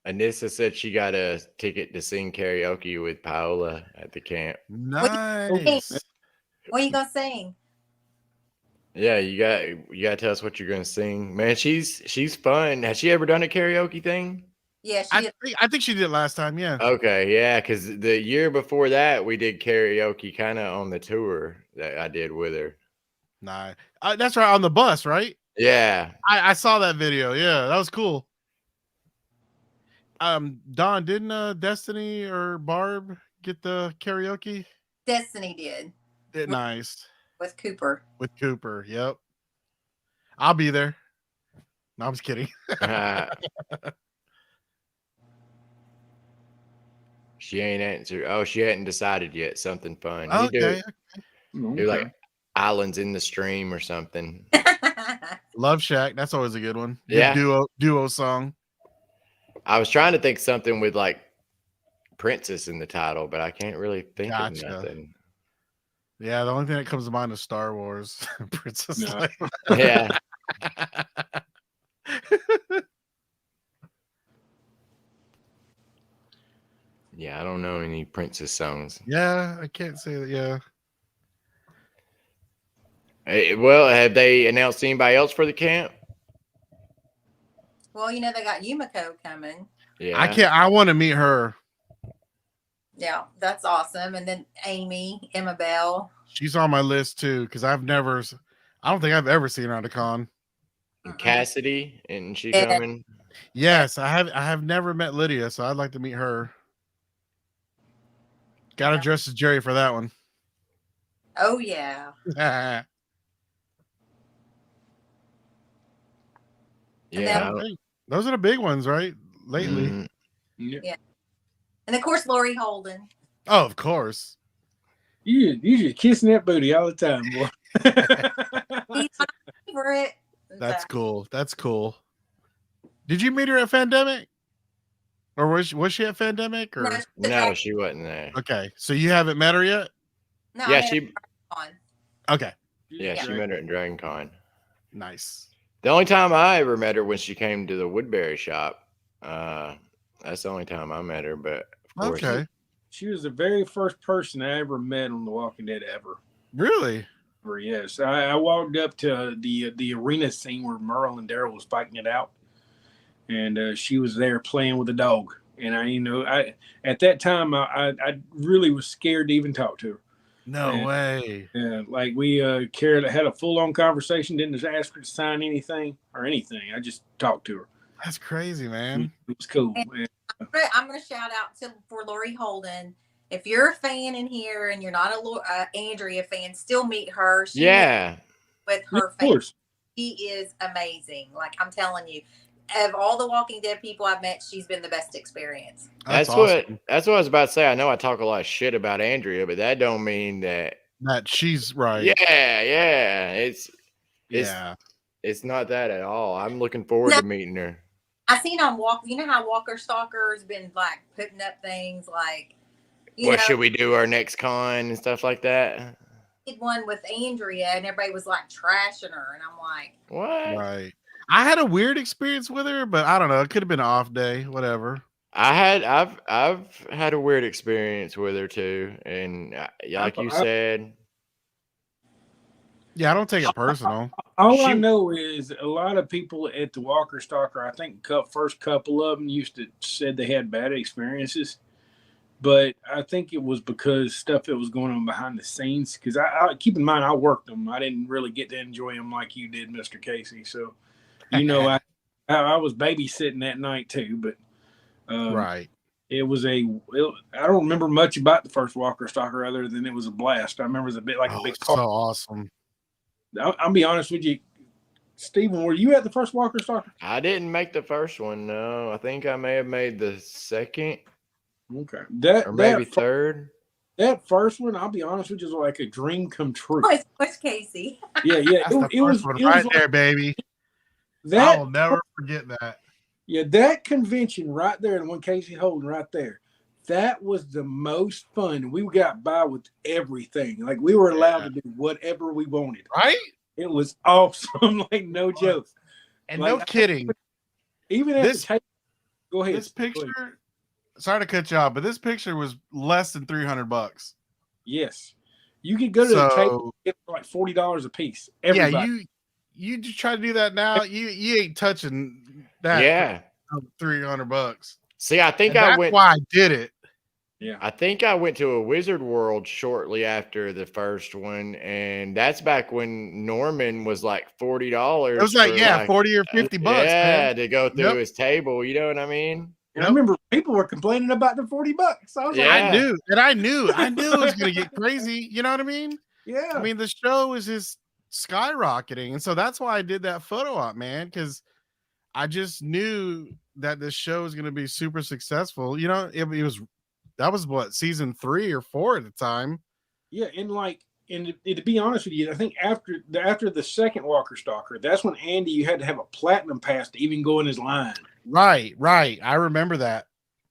Speaker 2: Anissa said she got a ticket to sing karaoke with Paola at the camp.
Speaker 1: Nice.
Speaker 3: What are you gonna sing?
Speaker 2: Yeah, you got to tell us what you're gonna sing, man. She's fun. Has she ever done a karaoke thing?
Speaker 3: Yeah,
Speaker 1: I think she did last time. Yeah.
Speaker 2: Okay, yeah, because the year before that we did karaoke kind of on the tour that I did with her.
Speaker 1: Nah. That's right. On the bus, right?
Speaker 2: Yeah.
Speaker 1: I saw that video. Yeah, that was cool. Don, didn't Destiny or Barb get the karaoke?
Speaker 3: Destiny did
Speaker 1: Nice.
Speaker 3: with Cooper.
Speaker 1: With Cooper. Yep. I'll be there. No, I'm just kidding.
Speaker 2: She ain't answered. Oh, she hadn't decided yet. Something fun. You
Speaker 1: Okay.
Speaker 2: do like Islands in the Stream or something.
Speaker 1: Love Shack. That's always a good one. Good
Speaker 2: Yeah.
Speaker 1: duo song.
Speaker 2: I was trying to think something with like princess in the title, but I can't really think of nothing.
Speaker 1: Yeah, the only thing that comes to mind is Star Wars. Princess Leia.
Speaker 2: Yeah. Yeah, I don't know any princess songs.
Speaker 1: Yeah, I can't say that. Yeah.
Speaker 2: Hey, well, have they announced anybody else for the camp?
Speaker 3: Well, you know, they got Yumiko coming.
Speaker 2: Yeah.
Speaker 1: I want to meet her.
Speaker 3: Yeah, that's awesome. And then Amy, Emma Bell.
Speaker 1: She's on my list too, because I don't think I've ever seen her at a con.
Speaker 2: And Cassidy, and she
Speaker 3: Yeah.
Speaker 2: coming?
Speaker 1: Yes, I have never met Lydia, so I'd like to meet her. Gotta dress as Jerry for that one.
Speaker 3: Oh yeah.
Speaker 2: Yeah.
Speaker 1: Those are the big ones, right? Lately.
Speaker 2: Mhm.
Speaker 3: Yeah. And of course, Lori Holden.
Speaker 1: Oh, of course.
Speaker 4: You just kissing that booty all the time, boy.
Speaker 3: He's my favorite.
Speaker 1: That's cool. That's cool. Did you meet her at Fandemic? Or was she at Fandemic? Or
Speaker 2: No, she wasn't there.
Speaker 1: okay, so you haven't met her yet?
Speaker 3: No,
Speaker 2: Yeah,
Speaker 3: I met
Speaker 2: she.
Speaker 3: her on.
Speaker 1: Okay,
Speaker 2: Yeah, she met her at Dragon Con.
Speaker 1: nice.
Speaker 2: The only time I ever met her when she came to the Woodbury shop. That's the only time I met her. But of course,
Speaker 1: Okay,
Speaker 4: She was the very first person I ever met on The Walking Dead ever.
Speaker 1: really?
Speaker 4: Yes, I walked up to the arena scene where Merle and Daryl was fighting it out, and she was there playing with a dog. And I at that time I really was scared to even talk to her.
Speaker 1: No way.
Speaker 4: Like we had a full on conversation. Didn't just ask her to sign anything or anything. I just talked to her.
Speaker 1: That's crazy, man.
Speaker 4: It was cool.
Speaker 3: I'm going to shout out for Lori Holden. If you're a fan in here and you're not a Andrea fan, still meet her. She with her
Speaker 4: Of course.
Speaker 3: She is amazing. Like I'm telling you, of all the Walking Dead people I've met, she's been the best experience.
Speaker 2: That's
Speaker 1: awesome.
Speaker 2: what I was about to say. I know I talk a lot of shit about Andrea, but that don't mean that
Speaker 1: she's right.
Speaker 2: Yeah. It's not that at all. I'm looking forward to meeting her.
Speaker 3: I seen on you know how Walker Stalker's been like putting up things like
Speaker 2: what should we do our next con and stuff like that?
Speaker 3: Did one with Andrea and everybody was like trashing her, and I'm like,
Speaker 2: what?
Speaker 1: Right. I had a weird experience with her, but I don't know. It could have been an off day, whatever.
Speaker 2: I've had a weird experience with her too, and like you said,
Speaker 1: yeah, I don't take it personal.
Speaker 4: All I know is a lot of people at the Walker Stalker, I think first couple of them said they had bad experiences, but I think it was because stuff that was going on behind the scenes. Because I keep in mind I worked them, I didn't really get to enjoy them like you did, Mr. Casey. So, I was babysitting that night too, but
Speaker 1: right.
Speaker 4: It was I don't remember much about the first Walker Stalker other than it was a blast. I remember it was a bit like a big
Speaker 1: so awesome.
Speaker 4: I'll be honest with you, Stephen, were you at the first Walker Stalker?
Speaker 2: I didn't make the first one. No, I think I may have made the second.
Speaker 4: Okay,
Speaker 2: or maybe third.
Speaker 4: That first one, I'll be honest with you, was like a dream come true.
Speaker 3: oh, it's Casey.
Speaker 4: Yeah.
Speaker 1: It was right there, baby. I will never forget that.
Speaker 4: Yeah, that convention right there, the one Casey Holden right there, that was the most fun. We got by with everything. Like we were allowed to do whatever we wanted.
Speaker 1: Right?
Speaker 4: It was awesome. Like no joke.
Speaker 1: And no kidding.
Speaker 4: Even at the table, go ahead.
Speaker 1: This picture, sorry to cut you off, but this picture was less than $300.
Speaker 4: Yes. You could go to the table and get like $40 a piece. Everybody.
Speaker 1: Yeah, you just try to do that now. You ain't touching that.
Speaker 2: Yeah.
Speaker 1: $300.
Speaker 2: See, I think
Speaker 1: that's
Speaker 2: I went.
Speaker 1: why I did it.
Speaker 4: Yeah.
Speaker 2: I think I went to a Wizard World shortly after the first one, and that's back when Norman was like $40
Speaker 1: It was like,
Speaker 2: for
Speaker 1: yeah, 40 or 50 bucks, man.
Speaker 2: to go through
Speaker 1: Yep.
Speaker 2: his table. You know what I mean?
Speaker 4: And I
Speaker 1: Yep.
Speaker 4: remember people were complaining about the $40. I was like,
Speaker 2: Yeah.
Speaker 1: I knew it was gonna get crazy. You know what I mean?
Speaker 4: yeah.
Speaker 1: I mean, the show is just skyrocketing, and so that's why I did that photo op, man, because I just knew that this show is gonna be super successful. You know, it was that was what, season 3 or 4 at the time.
Speaker 4: Yeah, and to be honest with you, I think after the second Walker Stalker, that's when Andy, you had to have a platinum pass to even go in his line.
Speaker 1: Right. I remember that.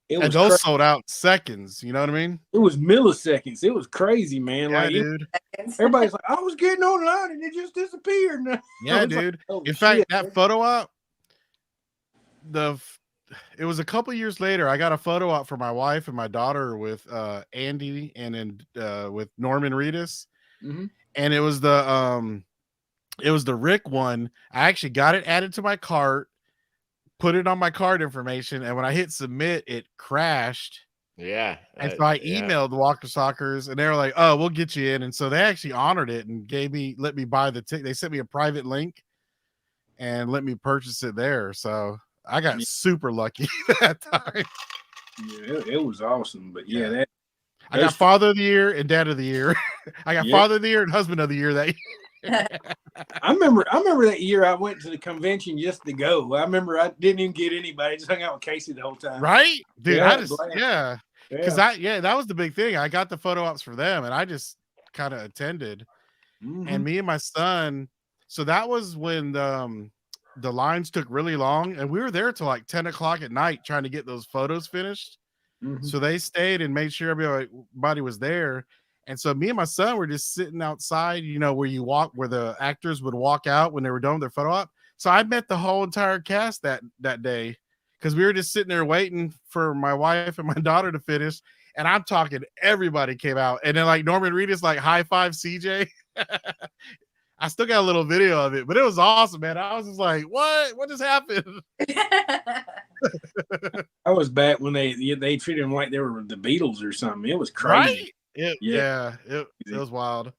Speaker 4: It
Speaker 1: And
Speaker 4: was
Speaker 1: those sold out in seconds. You know what I mean?
Speaker 4: it was milliseconds. It was crazy, man.
Speaker 1: Yeah,
Speaker 4: Like
Speaker 1: dude.
Speaker 4: everybody's like, I was getting online and it just disappeared.
Speaker 1: Yeah,
Speaker 4: was like,
Speaker 1: dude.
Speaker 4: oh,
Speaker 1: In fact,
Speaker 4: shit,
Speaker 1: that
Speaker 4: man.
Speaker 1: photo op, it was a couple years later. I got a photo op for my wife and my daughter with Andy and then with Norman Reedus.
Speaker 4: Mhm.
Speaker 1: And it was the Rick one. I actually got it added to my cart, put it on my card information, and when I hit submit, it crashed.
Speaker 2: Yeah.
Speaker 1: And so I
Speaker 2: yeah.
Speaker 1: emailed the Walker Stalkers, and they were like, "Oh, we'll get you in." And so they actually honored it and let me buy the ticket. They sent me a private link and let me purchase it there. So I got super lucky that time.
Speaker 4: Yeah, it was awesome. But yeah,
Speaker 1: Yeah. I got Father of the Year and Dad of the Year. I got
Speaker 4: Yeah.
Speaker 1: Father of the Year and Husband of the Year that year.
Speaker 4: I remember that year I went to the convention just to go. I remember I didn't even get anybody. I just hung out with Casey the whole time.
Speaker 1: Right, dude.
Speaker 4: Yeah,
Speaker 1: I just because that was the big thing. I got the photo ops for them, and I just kind of attended.
Speaker 4: Mhm.
Speaker 1: And me and my son. So that was when the lines took really long, and we were there till like 10 o'clock at night trying to get those photos finished.
Speaker 4: Mhm.
Speaker 1: So they stayed and made sure everybody was there. And so me and my son were just sitting outside, you know, where the actors would walk out when they were done with their photo op. So I met the whole entire cast that day because we were just sitting there waiting for my wife and my daughter to finish. And I'm talking, everybody came out. And then like Norman Reedus like high five CJ. I still got a little video of it, but it was awesome, man. I was just like, what just happened?
Speaker 4: I was back when they treated them like they were the Beatles or something. It was crazy.
Speaker 1: Right? It was wild.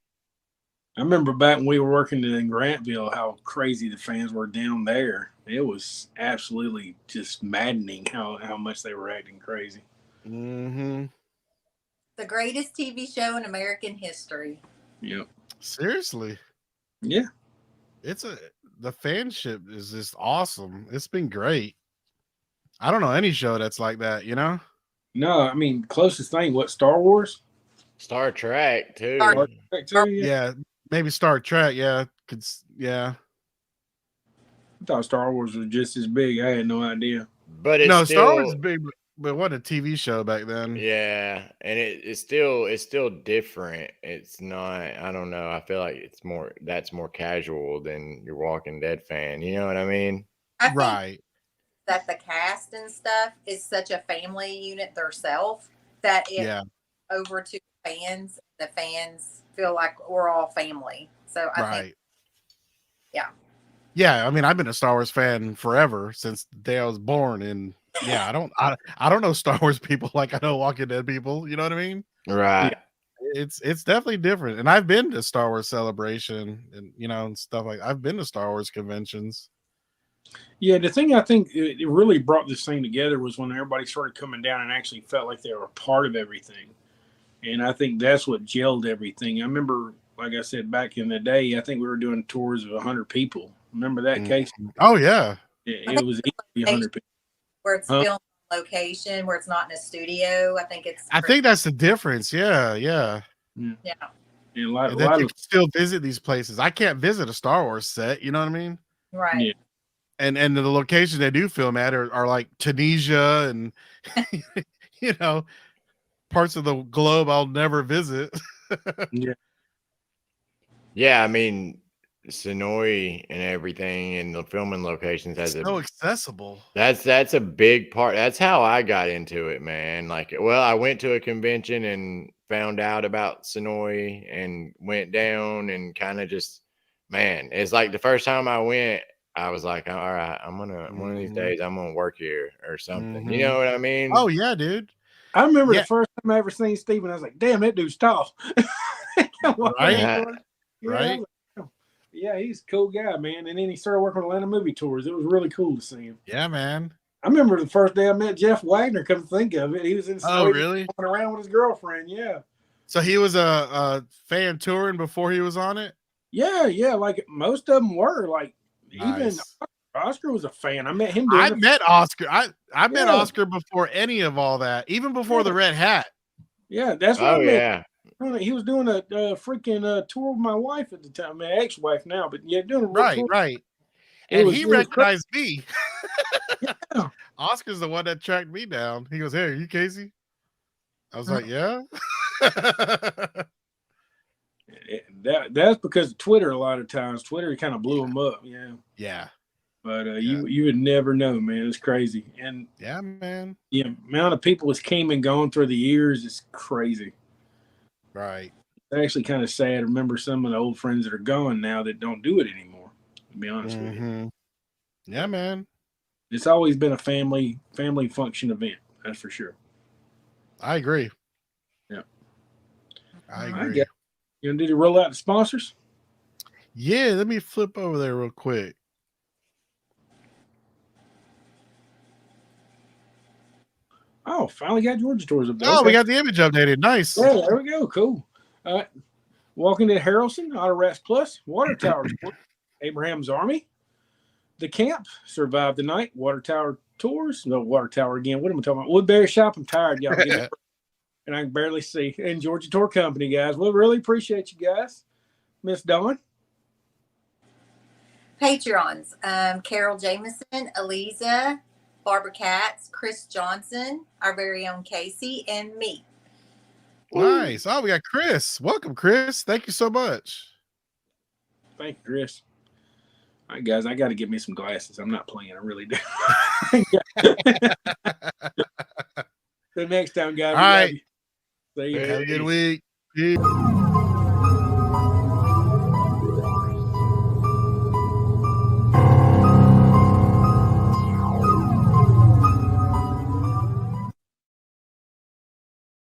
Speaker 4: I remember back when we were working in Grantville, how crazy the fans were down there. It was absolutely just maddening how much they were acting crazy.
Speaker 1: Mm-hmm.
Speaker 3: The greatest TV show in American history.
Speaker 4: Yep.
Speaker 1: Seriously.
Speaker 4: Yeah.
Speaker 1: The fanship is just awesome. It's been great. I don't know any show that's like that, you know?
Speaker 4: No, I mean, closest thing, what, Star Wars?
Speaker 2: Star Trek too.
Speaker 3: Star-
Speaker 4: Trek too, yeah.
Speaker 1: Yeah, maybe Star Trek. Yeah, yeah.
Speaker 4: I thought Star Wars was just as big. I had no idea.
Speaker 2: But it's
Speaker 1: No,
Speaker 2: still,
Speaker 1: Star Wars is big, but what a TV show back then.
Speaker 2: yeah, and it's still different. It's not. I don't know. I feel like that's more casual than your Walking Dead fan. You know what I mean?
Speaker 3: I think
Speaker 1: Right.
Speaker 3: that the cast and stuff is such a family unit themselves that it
Speaker 1: Yeah.
Speaker 3: over to fans. The fans feel like we're all family. So I think, yeah.
Speaker 1: Yeah, I mean, I've been a Star Wars fan forever since the day I was born, and yeah, I don't know Star Wars people like I know Walking Dead people. You know what I mean?
Speaker 2: Right.
Speaker 1: It's definitely different. And I've been to Star Wars Celebration and and stuff like I've been to Star Wars conventions.
Speaker 4: Yeah, the thing I think it really brought this thing together was when everybody started coming down and actually felt like they were a part of everything. And I think that's what gelled everything. I remember, like I said, back in the day, I think we were doing tours of 100 people. Remember that case?
Speaker 1: Oh yeah.
Speaker 4: It was easily 100 people.
Speaker 3: Where it's filmed on location, where it's not in a studio. I think
Speaker 1: that's the difference. Yeah.
Speaker 3: yeah.
Speaker 4: And
Speaker 1: And then you can still visit these places. I can't visit a Star Wars set, you know what I mean?
Speaker 3: Right.
Speaker 4: Yeah.
Speaker 1: And the locations they do film at are like Tunisia and parts of the globe I'll never visit.
Speaker 2: Yeah, I mean, Sonoy and everything, and the filming locations has
Speaker 1: so accessible.
Speaker 2: That's a big part. That's how I got into it, man. Like, well, I went to a convention and found out about Sonoy and went down and kind of just, man, it's like the first time I went, I was like, all right, one of these days I'm gonna work here or something. You know what I mean?
Speaker 1: Oh yeah, dude.
Speaker 4: I remember
Speaker 1: Yeah.
Speaker 4: the first time I ever seen Steven, I was like, damn, that dude's tall.
Speaker 1: Right?
Speaker 4: Yeah,
Speaker 1: Right?
Speaker 4: yeah, he's a cool guy, man. And then he started working on Atlanta movie tours. It was really cool to see him.
Speaker 1: Yeah, man.
Speaker 4: I remember the first day I met Jeff Wagner. Come to think of it, he was in
Speaker 1: Oh,
Speaker 4: Snowy
Speaker 1: really?
Speaker 4: going around with his girlfriend. Yeah,
Speaker 1: So he was a fan touring before he was on it?
Speaker 4: yeah. Like most of them were. Like even
Speaker 1: Nice.
Speaker 4: Oscar was a fan. I met him. Doing
Speaker 1: I
Speaker 4: it.
Speaker 1: met Oscar. I met
Speaker 4: Yeah.
Speaker 1: Oscar before any of all that, even before the red hat.
Speaker 4: Yeah, that's what
Speaker 2: Oh
Speaker 4: I met.
Speaker 2: yeah.
Speaker 4: He was doing a freaking tour with my wife at the time, my ex-wife now, but yeah, doing a real
Speaker 1: Right,
Speaker 4: tour.
Speaker 1: right.
Speaker 4: It
Speaker 1: And
Speaker 4: was-
Speaker 1: he
Speaker 4: it was
Speaker 1: recognized me.
Speaker 4: Yeah.
Speaker 1: Oscar's the one that tracked me down. He goes, "Hey, are you Casey?" I was like, "Yeah."
Speaker 4: That's because of Twitter. A lot of times, Twitter kind of blew him up. Yeah,
Speaker 1: Yeah.
Speaker 4: but you would never know, man. It's crazy, and
Speaker 1: Yeah, man.
Speaker 4: the amount of people that's came and gone through the years is crazy.
Speaker 1: Right.
Speaker 4: It's actually kind of sad to remember some of the old friends that are gone now that don't do it anymore. To be honest with you,
Speaker 1: Mhm. Yeah, man.
Speaker 4: it's always been a family function event. That's for sure.
Speaker 1: I agree.
Speaker 4: Yeah.
Speaker 1: I
Speaker 4: I
Speaker 1: agree.
Speaker 4: get- You gonna do the roll out the sponsors?
Speaker 1: Yeah, let me flip over there real quick.
Speaker 4: Oh, finally got Georgia Tours up there.
Speaker 1: Oh, we
Speaker 4: Okay.
Speaker 1: got the image updated. Nice.
Speaker 4: Yeah, there we go. Cool. Walking to Harrelson, Auto Rest Plus, Water Tower, Abraham's Army, the camp survived the night. Water Tower Tours, no Water Tower again. What am I talking about? Woodbury Shop. I'm tired, y'all. Get it? And I can barely see. And Georgia Tour Company, guys. Well, really appreciate you guys. Miss Dawn.
Speaker 3: Patreons, Carol Jameson, Eliza, Barbara Katz, Chris Johnson, our very own Casey, and me.
Speaker 1: Nice. Oh, we got Chris. Welcome, Chris. Thank you so much.
Speaker 4: Thank you, Chris. All right, guys, I got to get me some glasses. I'm not playing. I really do. The next time, guys.
Speaker 1: All right.
Speaker 4: See you.
Speaker 1: Have a good week. Peace.